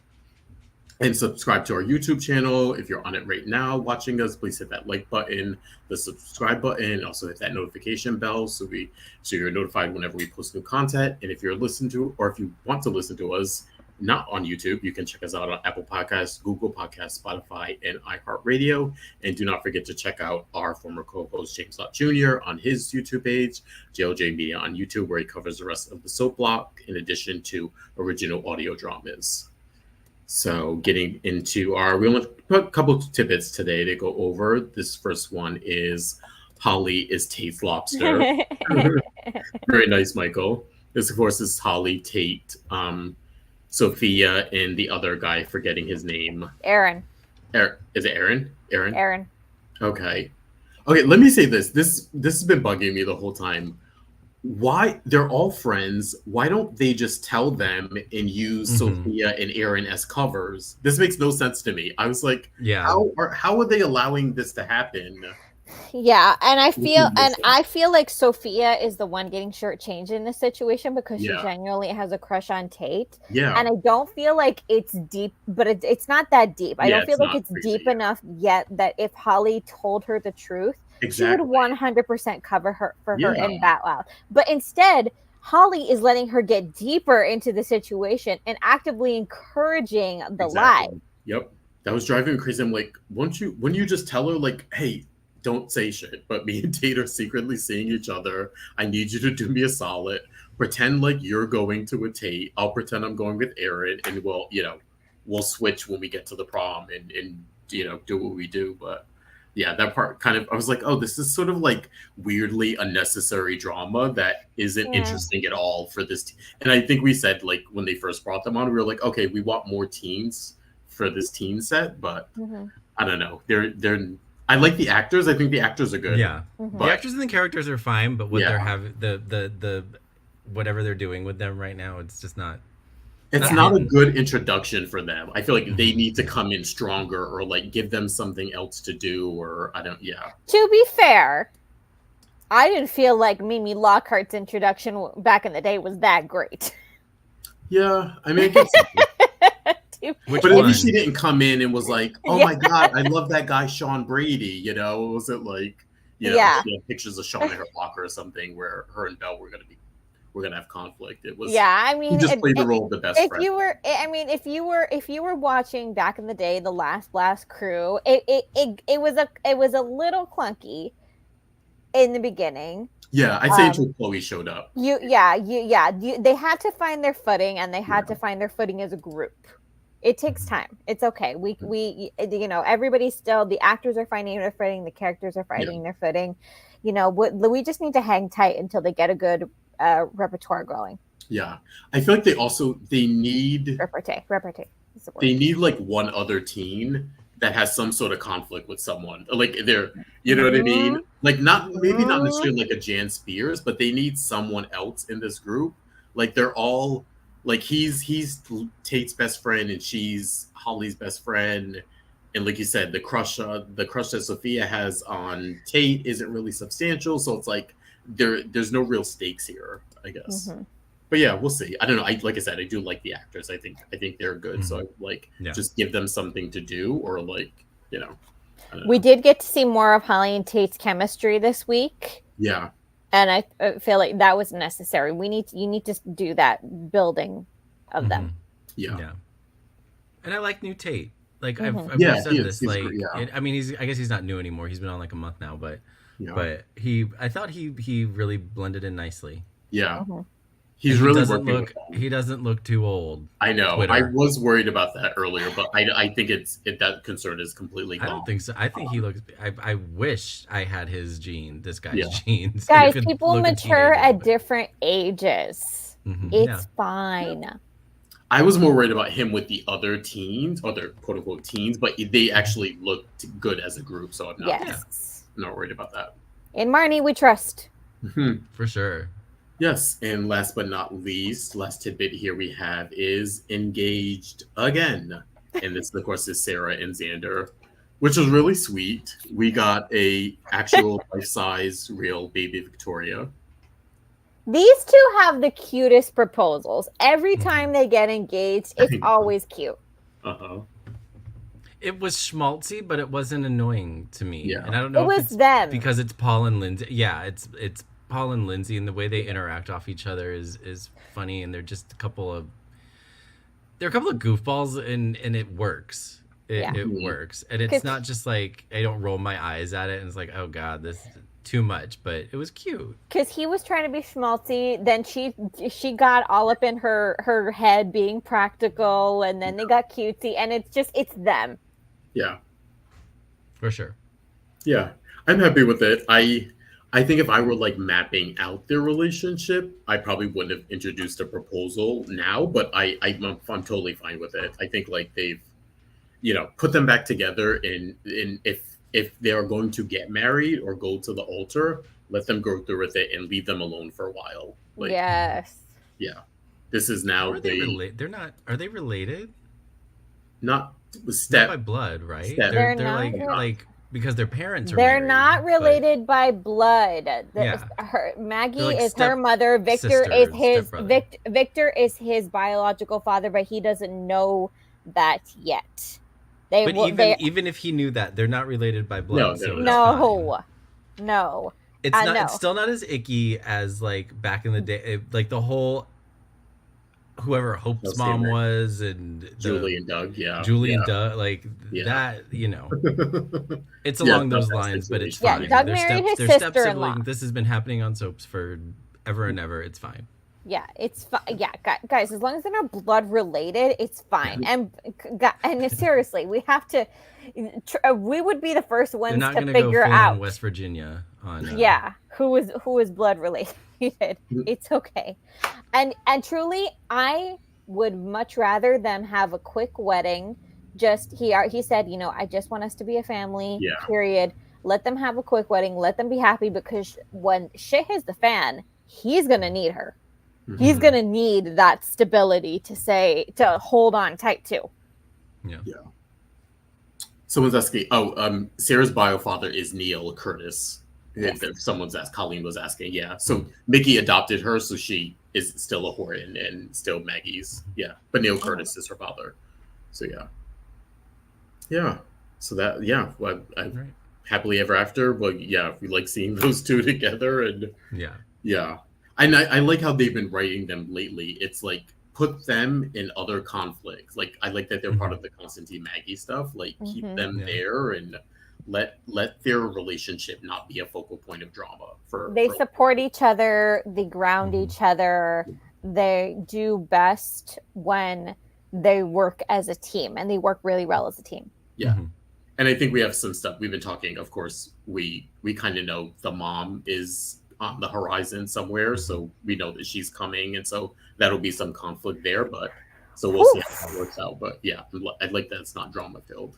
And subscribe to our YouTube channel. If you're on it right now watching us, please hit that like button, the subscribe button, also hit that notification bell so you're notified whenever we post new content. And if you're listening to, or if you want to listen to us, not on YouTube, you can check us out on Apple Podcasts, Google Podcasts, Spotify, and iHeartRadio. And do not forget to check out our former co-host James Lott Jr. on his YouTube page, JLJ Media on YouTube, where he covers the rest of the soap block, in addition to original audio dramas. So getting into we only put a couple of tidbits today to go over. This first one is Holly is Tate's lobster. Very nice, Michael. This, of course, is Holly, Tate, Sophia, and the other guy, forgetting his name. Aaron. Is it Aaron? Aaron. Okay, let me say this. This has been bugging me the whole time. Why they're all friends? Why don't they just tell them and use Sophia and Aaron as covers? This makes no sense to me. I was like, how are they allowing this to happen? Yeah, and I feel like Sophia is the one getting shortchanged in this situation because she genuinely has a crush on Tate. Yeah, and I don't feel like it's deep, but it's not that deep. I don't feel like it's deep enough yet that if Holly told her the truth, she would 100% cover her for her in that loud. But instead, Holly is letting her get deeper into the situation and actively encouraging the lie. Yep, that was driving me crazy. I'm like, wouldn't you just tell her, like, hey, don't say shit, but me and Tate are secretly seeing each other. I need you to do me a solid. Pretend like you're going to a Tate. I'll pretend I'm going with Aaron, and we'll switch when we get to the prom and do what we do. But yeah, that part kind of, I was like, oh, this is sort of like weirdly unnecessary drama that isn't interesting at all for this. And I think we said, like, when they first brought them on, we were like, okay, we want more teens for this teen set, but I don't know. I like the actors. I think the actors are good. Yeah, the actors and the characters are fine, but what they're having, the whatever they're doing with them right now, it's just not. It's not a good introduction for them. I feel like they need to come in stronger, or like give them something else to do, or I don't. Yeah. To be fair, I didn't feel like Mimi Lockhart's introduction back in the day was that great. Yeah, I mean, I guess. But at least she didn't come in and was like, "Oh my God, I love that guy Sean Brady." Was it like, she had pictures of Sean in her locker or something where her and Belle were gonna have conflict. It was I mean, he just played the role of the best friend. If you were watching back in the day, the Last Blast crew, it was a little clunky in the beginning. Yeah, I'd say until Chloe showed up. They had to find their footing, and they had to find their footing as a group. It takes time. It's okay. We everybody's still, the actors are finding their footing, the characters are finding their footing. We just need to hang tight until they get a good repertoire going. Yeah, I feel like they need repartee is the word. they need like one other teen that has some sort of conflict with someone. Like they're, you know what I mean? Like maybe not necessarily like a Jan Spears, but they need someone else in this group. Like they're all like he's Tate's best friend and she's Holly's best friend. And like you said, the crush that Sophia has on Tate isn't really substantial. So it's like there's no real stakes here, I guess. Mm-hmm. But yeah, we'll see. I don't know. Like I said, I do like the actors. I think they're good. So just give them something to do, or like, you know. We did get to see more of Holly and Tate's chemistry this week. Yeah. And I feel like that was necessary. You need to do that building of them. Yeah. And I like new Tate. Like I've said this. Like I mean, I guess he's not new anymore. He's been on like a month now, but I thought he really blended in nicely. Yeah. Mm-hmm. He doesn't look too old. I know. Twitter. I was worried about that earlier, but I think that concern is completely gone. I don't think so. I think he looks. I wish I had his this guy's genes. Guys, people mature at different ages. Mm-hmm. It's fine. I was more worried about him with the other teens, other quote unquote teens, but they actually looked good as a group, so I'm not worried about that. In Marnie, we trust. Mm-hmm. For sure. Yes, and last but not least, last tidbit here we have is engaged again. And this, of course, is Sarah and Xander, which was really sweet. We got a actual life-size real baby Victoria. These two have the cutest proposals. Every time they get engaged, it's always cute. Uh-huh. It was schmaltzy, but it wasn't annoying to me. Yeah. And I don't know if it's them. Because it's Paul and Lindsay. Yeah, it's Paul and Lindsay, and the way they interact off each other is funny, and they're just a couple of goofballs, and it works. It works, and it's not just like I don't roll my eyes at it and it's like, oh god, this is too much, but it was cute because he was trying to be schmaltzy, then she got all up in her head being practical, and then they got cutesy, and it's them. Yeah, for sure. Yeah, I'm happy with it. I think if I were like mapping out their relationship, I probably wouldn't have introduced a proposal now, but I'm totally fine with it. I think like they've, put them back together, and if they are going to get married or go to the altar, let them go through with it and leave them alone for a while. Like, yes. Yeah. This is now Are they related? Not by blood, right? They're not like because their parents are They're married, not related by blood. Maggie is her mother. Victor is his biological father, but he doesn't know that yet. Even if he knew that, they're not related by blood. No. It's still not as icky as like back in the day. Like the whole whoever Hope's mom was, and Julie and Doug, and Doug, like that. It's along those lines, but it's fine. Doug married his sister-in-law. This has been happening on soaps for ever and ever. It's fine. Yeah, it's fine. Yeah, guys, as long as they're not blood related, it's fine. And seriously, we have to. We would be the first ones to figure out West Virginia on. Who is blood related. It's okay, and truly, I would much rather them have a quick wedding. He said, I just want us to be a family. Yeah. Period. Let them have a quick wedding. Let them be happy, because when shit hits the fan, he's gonna need her. Mm-hmm. He's gonna need that stability to hold on tight to. Yeah. Someone's asking. Sarah's biofather is Neil Curtis. Yes. Someone's asked. Colleen was asking. Yeah. So Mickey adopted her, so she is still a Horton and still Maggie's. Yeah. But Neil Curtis is her father. So yeah. Yeah. So that happily ever after. Well, yeah. We like seeing those two together, and yeah. And I like how they've been writing them lately. It's like put them in other conflicts. Like I like that they're part of the Konstantin Maggie stuff. Like keep them there and let their relationship not be a focal point of drama. They support each other. They ground each other. They do best when they work as a team, and they work really well as a team. Yeah. Mm-hmm. And I think we have some stuff we've been talking. Of course, we kind of know the mom is on the horizon somewhere. So we know that she's coming, and so that'll be some conflict there. But so we'll see how that works out. But yeah, I'd like that it's not drama filled.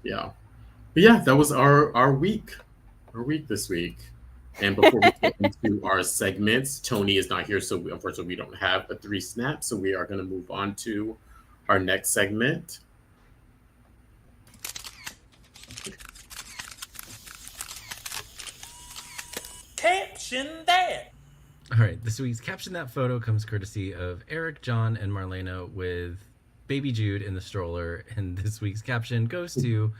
Yeah, but yeah, that was our week this week. And before we get into our segments, Tony is not here, so unfortunately we don't have a 3 snap. So we are going to move on to our next segment. Caption that. All right, this week's Caption That photo comes courtesy of Eric, John, and Marlena with baby Jude in the stroller. And this week's caption goes to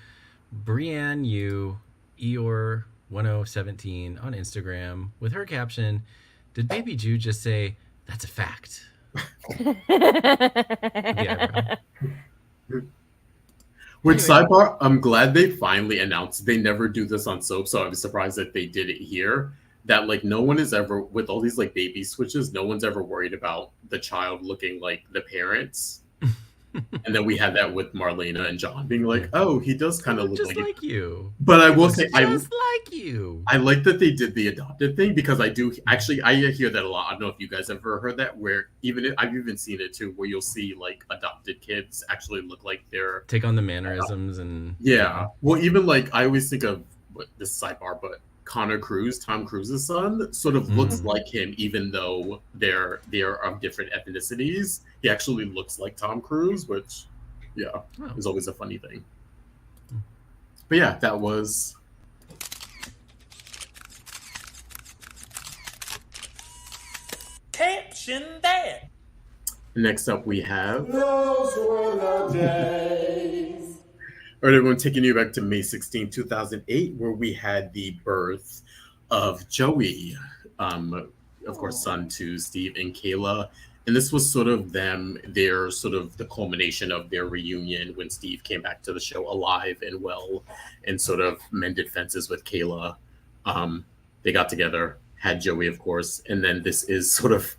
Brianne Yu, Eeyore1017 on Instagram with her caption, "Did baby Jude just say, 'That's a fact'?" Which sidebar, I'm glad they finally announced. They never do this on soap, so I was surprised that they did it here. That like no one is ever, with all these like baby switches, no one's ever worried about the child looking like the parents. And then we had that with Marlena and John being like, "Oh, he does kind of look just like you." But I will say, just like you. I like that they did the adopted thing, because I do actually I hear that a lot. I don't know if you guys ever heard that, where I've even seen it too, where you'll see like adopted kids actually look like they're take on the mannerisms and yeah. Well, even like I always think of this sidebar, but Connor Cruz, Tom Cruise's son, sort of looks like him, even though they're of different ethnicities. He actually looks like Tom Cruise, which is always a funny thing. But yeah, that was Caption that. next up we have Those were the days. All right, everyone, taking you back to May 16, 2008, where we had the birth of Joey, of course, son to Steve and Kayla. And this was sort of their sort of the culmination of their reunion when Steve came back to the show alive and well and sort of mended fences with Kayla. They got together, had Joey, of course, and then this is sort of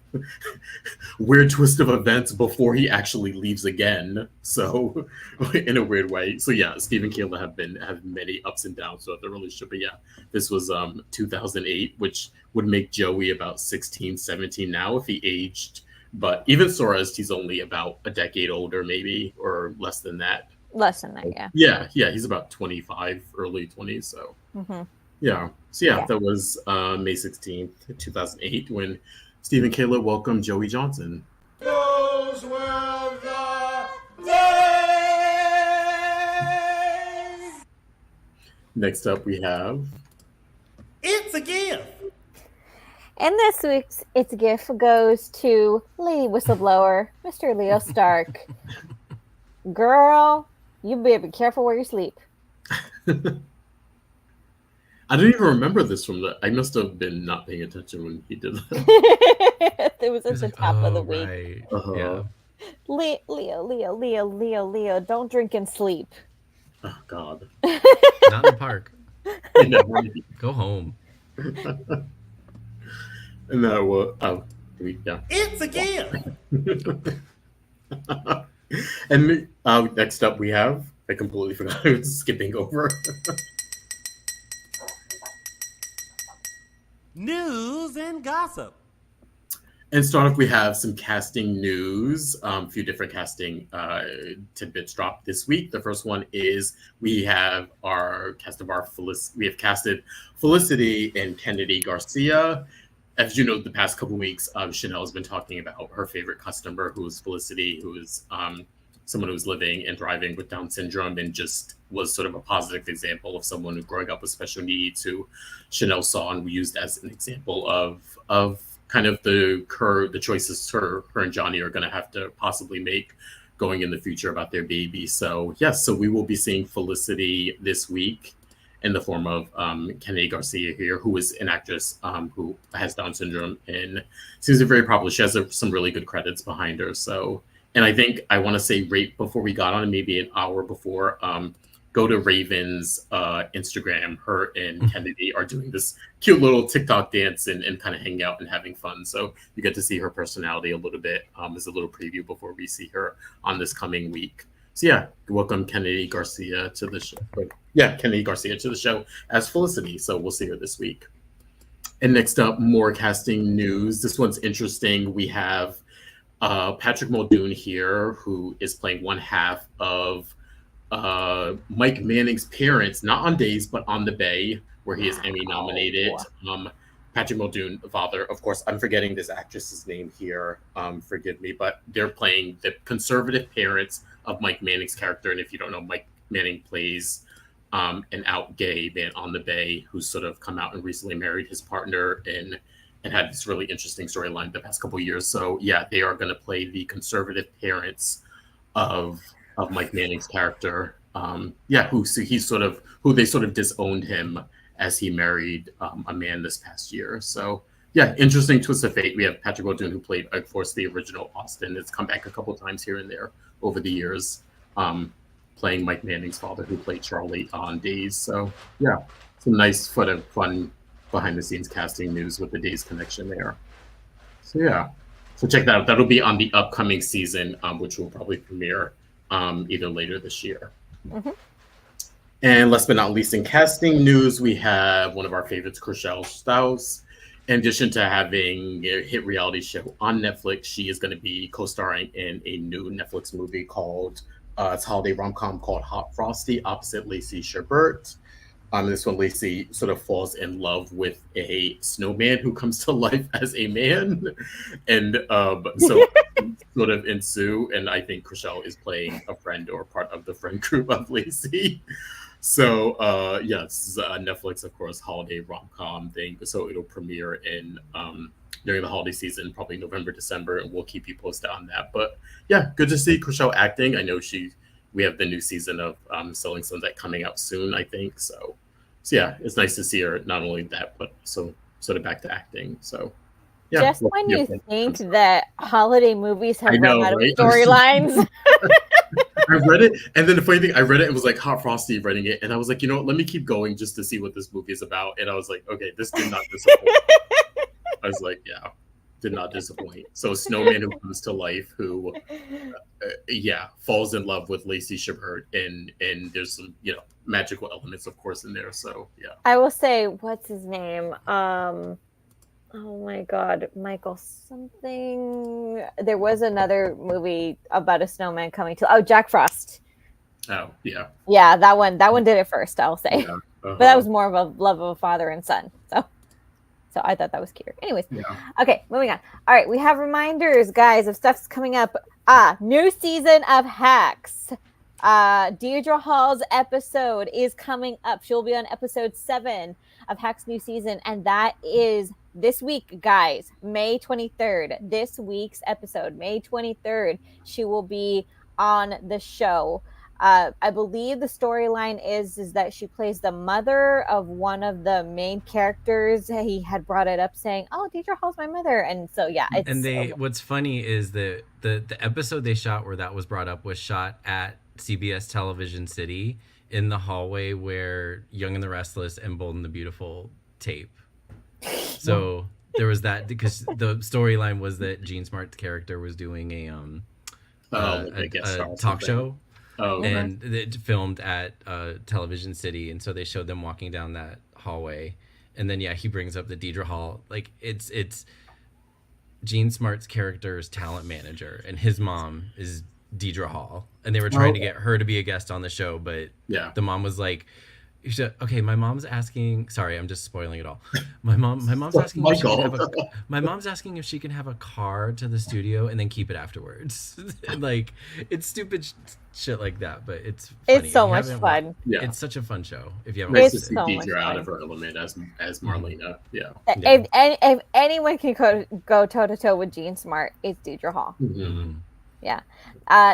weird twist of events before he actually leaves again. So in a weird way. So yeah, Steve and Kayla have many ups and downs throughout the relationship. But yeah, this was 2008, which would make Joey about 16, 17 now if he aged. But even Sora's, he's only about a decade older, maybe, or less than that. Less than that, yeah. Yeah, he's about 25, early 20s. So yeah. So yeah, that was May 16th, 2008, when Steve and Kayla welcomed Joey Johnson. Those were the days. Next up, we have It's a gift. And this week's It's a Gift goes to Lady Whistleblower, Mr. Leo Stark. Girl, you better be careful where you sleep. I don't even remember this from I must have been not paying attention when he did that. It was at the top of the week. Right. Uh-huh. Leo, don't drink and sleep. Oh, God. Not in the park. Go home. No, yeah. It's a gift. And next up we have, I completely forgot I was skipping over. News and gossip. And start off, we have some casting news. A few different casting tidbits dropped this week. The first one is we have casted Felicity and Kennedy Garcia. As you know, the past couple of weeks, Chanel has been talking about her favorite customer, who is Felicity, who is someone who's living and thriving with Down syndrome, and just was sort of a positive example of someone who growing up with special needs, who Chanel saw and we used as an example of kind of the choices her and Johnny are going to have to possibly make going in the future about their baby. So yes, so we will be seeing Felicity this week in the form of Kennedy Garcia here, who is an actress who has Down syndrome and seems to be very popular. She has some really good credits behind her. So, and I think I want to say right before we got on, maybe an hour before, go to Raven's Instagram. Her and Kennedy are doing this cute little TikTok dance and kind of hanging out and having fun. So you get to see her personality a little bit as a little preview before we see her on this coming week. So yeah, welcome Kennedy Garcia to the show. Kennedy Garcia to the show as Felicity. So we'll see her this week. And next up, more casting news. This one's interesting. We have Patrick Muldoon here, who is playing one half of Mike Manning's parents, not on Days, but on the Bay, where he is Emmy nominated. Patrick Muldoon, the father, of course, I'm forgetting this actress's name here. Forgive me, but they're playing the conservative parents of Mike Manning's character. And if you don't know, Mike Manning plays an out gay man on the Bay who's sort of come out and recently married his partner and had this really interesting storyline the past couple of years. So yeah, they are going to play the conservative parents of Mike Manning's character. Who they sort of disowned him as he married a man this past year. So yeah, interesting twist of fate. We have Patrick Muldoon, who played, of course, the original Austin. It's come back a couple times here and there over the years, playing Mike Manning's father, who played Charlie on Days. So yeah, some nice fun behind the scenes casting news with the Days connection there. So yeah, so check that out. That'll be on the upcoming season, which will probably premiere either later this year. Mm-hmm. And last but not least, in casting news, we have one of our favorites, Chriselle Staus. In addition to having a hit reality show on Netflix, she is going to be co-starring in a new Netflix movie called it's a holiday rom-com called Hot Frosty, opposite Lacey Chabert. This one, Lacey sort of falls in love with a snowman who comes to life as a man, and so sort of ensue. And I think Chriselle is playing a friend or part of the friend group of Lacey. So this is a Netflix, of course, holiday rom-com thing. So it'll premiere in during the holiday season, probably November, December, and we'll keep you posted on that. But yeah, good to see Chriselle acting. I know we have the new season of Selling Sunset coming out soon, I think. So yeah, it's nice to see her, not only that, but so sort of back to acting. So yeah. Just when you think that holiday movies have run out of storylines. I read it, and then the funny thing, I read it and was like Hot Frosty writing it, and I was like, you know what, let me keep going just to see what this movie is about. And I was like, okay, this did not disappoint. I was like, yeah, did not disappoint. So a snowman who comes to life, who falls in love with Lacey Chabert, and there's some magical elements, of course, in there. So yeah, I will say, what's his name? Oh my God, Michael something. There was another movie about a snowman coming to. Oh, Jack Frost. Oh yeah. Yeah, that one did it first, I'll say. Yeah. But that was more of a love of a father and son. So I thought that was cute. Anyways, Okay, moving on. All right, we have reminders, guys, of stuff's coming up. New season of Hacks. Deirdre Hall's episode is coming up. She'll be on episode 7 of Hacks' new season, and that is this week, guys, May 23rd. This week's episode, May 23rd, she will be on the show. I believe the storyline is that she plays the mother of one of the main characters. He had brought it up saying, "Oh, Deirdre Hall's my mother," and so yeah. What's funny is that the episode they shot where that was brought up was shot at CBS Television City in the hallway where Young and the Restless and Bold and the Beautiful tape. So there was that, because the storyline was that Jean Smart's character was doing a talk show. Oh, okay. And it filmed at Television City, and so they showed them walking down that hallway, and then he brings up the Deirdre Hall, like it's Jean Smart's character's talent manager, and his mom is Deirdre Hall, and they were trying to get her to be a guest on the show, but the mom was like, okay, my mom's asking. Sorry, I'm just spoiling it all. My mom's asking. My mom's asking if she can have a car to the studio and then keep it afterwards. Like, it's stupid shit like that, but it's funny. It's so much fun. Yeah, it's such a fun show. If you haven't, nice watched to see Deidre out of her element as Marlena. Yeah. If anyone can go toe to toe with Jean Smart, it's Deirdre Hall. Mm-hmm. Yeah.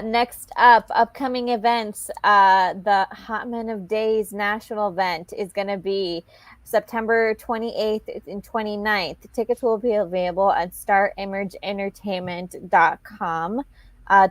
Next up, upcoming events. The Hot Men of Days national event is going to be September 28th and 29th. Tickets will be available at StarImageEntertainment.com.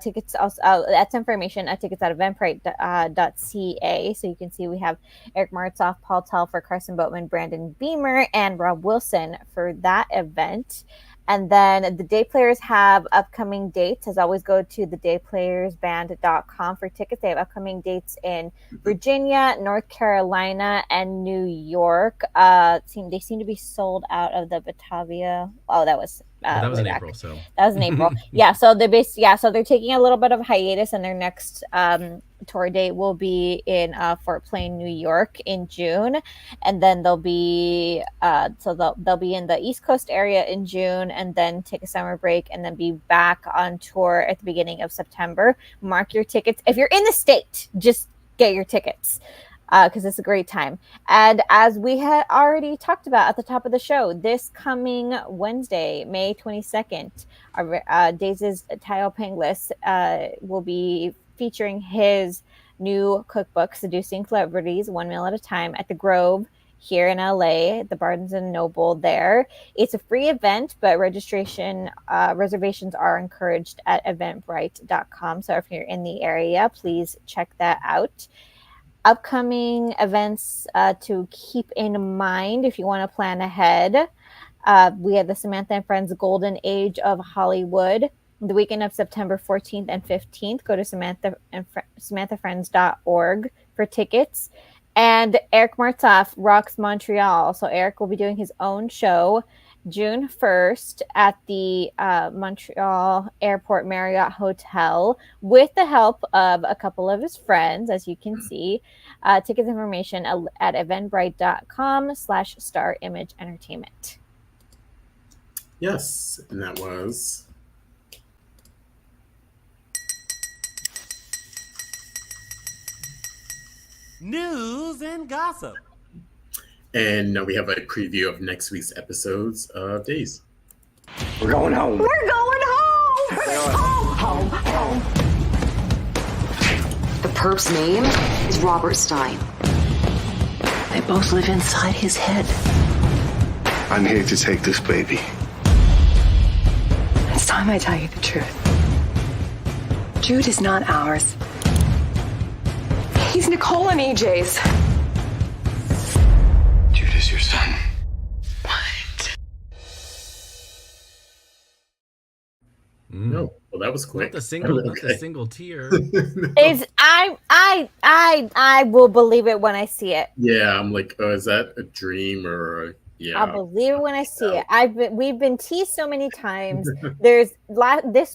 Tickets also, that's information at tickets at eventbrite.ca. So you can see we have Eric Martzoff, Paul Telfer, Carson Boatman, Brandon Beamer, and Rob Wilson for that event. And then the day players have upcoming dates. As always, go to thedayplayersband.com for tickets. They have upcoming dates in Virginia, North Carolina, and New York. They seem to be sold out of the Batavia. Oh, that was that was in April. So that was in April. Yeah. So so they're taking a little bit of hiatus, and their next tour date will be in Fort Plain, New York, in June, and then they'll be they'll be in the East Coast area in June, and then take a summer break, and then be back on tour at the beginning of September. Mark your tickets if you're in the state. Just get your tickets. Because it's a great time. And as we had already talked about at the top of the show, this coming Wednesday, May 22nd, Days' Thaao Penghlis will be featuring his new cookbook, Seducing Celebrities, 1 Meal at a Time, at the Grove here in LA, the Barnes & Noble there. It's a free event, but reservations are encouraged at eventbrite.com. So if you're in the area, please check that out. Upcoming events to keep in mind if you want to plan ahead. We have the Samantha and Friends Golden Age of Hollywood, the weekend of September 14th and 15th. Go to samanthafriends.org for tickets. And Eric Martzoff rocks Montreal. So Eric will be doing his own show June 1st at the Montreal Airport Marriott Hotel with the help of a couple of his friends, as you can see. Tickets information at eventbrite.com/Star Image Entertainment. Yes, and that was News and gossip. And now we have a preview of next week's episodes of Days. We're going home. We're going home. Home. The perp's name is Robert Stein. They both live inside his head. I'm here to take this baby. It's time I tell you the truth. Jude is not ours. He's Nicole and EJ's. Jude is your son. What? No, well, that was quick. Not the single tear. I will believe it when I see it. Yeah, I'm like, oh, is that a dream or? Yeah, I'll believe it when I see it. We've been teased so many times. This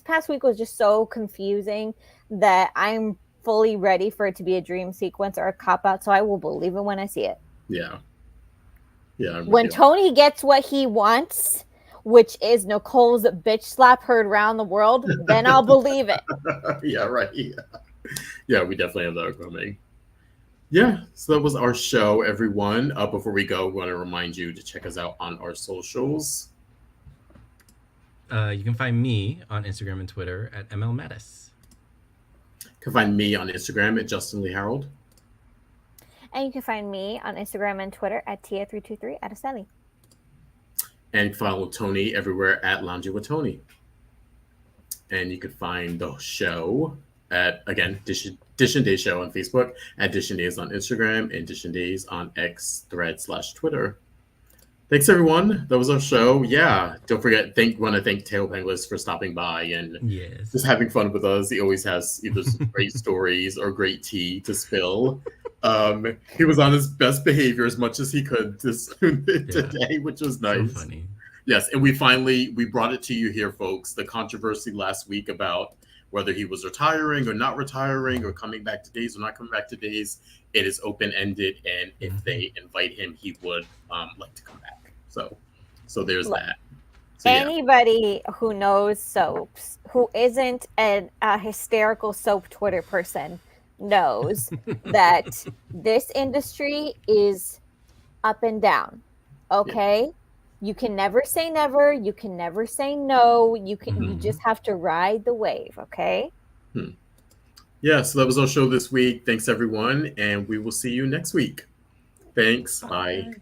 past week was just so confusing that I'm fully ready for it to be a dream sequence or a cop out. So I will believe it when I see it. Yeah. When Tony gets what he wants, which is Nicole's bitch slap heard around the world, then I'll believe it. Yeah, right. Yeah, we definitely have that coming. Yeah, so that was our show, everyone. Before we go, we want to remind you to check us out on our socials. You can find me on Instagram and Twitter at MLMattis. You can find me on Instagram at Justin Lee Hareld. And you can find me on Instagram and Twitter at Tia323 Araceli. And follow Tony everywhere at Lounging with Tony. And you can find the show at, again, Dishin Days Show on Facebook, at Dishin Days on Instagram, and Dishin Days on X, Thread/Twitter. Thanks, everyone. That was our show. Yeah, don't forget, want to thank Thaao Penghlis for stopping by and just having fun with us. He always has either some great stories or great tea to spill. He was on his best behavior as much as he could today, which was nice. So funny. Yes, and we brought it to you here, folks. The controversy last week about whether he was retiring or not retiring or coming back to Days or not coming back to Days, it is open-ended, and if they invite him, he would like to come back. So there's that. So, anybody who knows soaps, who isn't a hysterical soap Twitter person, knows that this industry is up and down. Okay? Yeah. You can never say never. You can never say no. You just have to ride the wave. Okay? Yeah, so that was our show this week. Thanks, everyone, and we will see you next week. Thanks. Bye.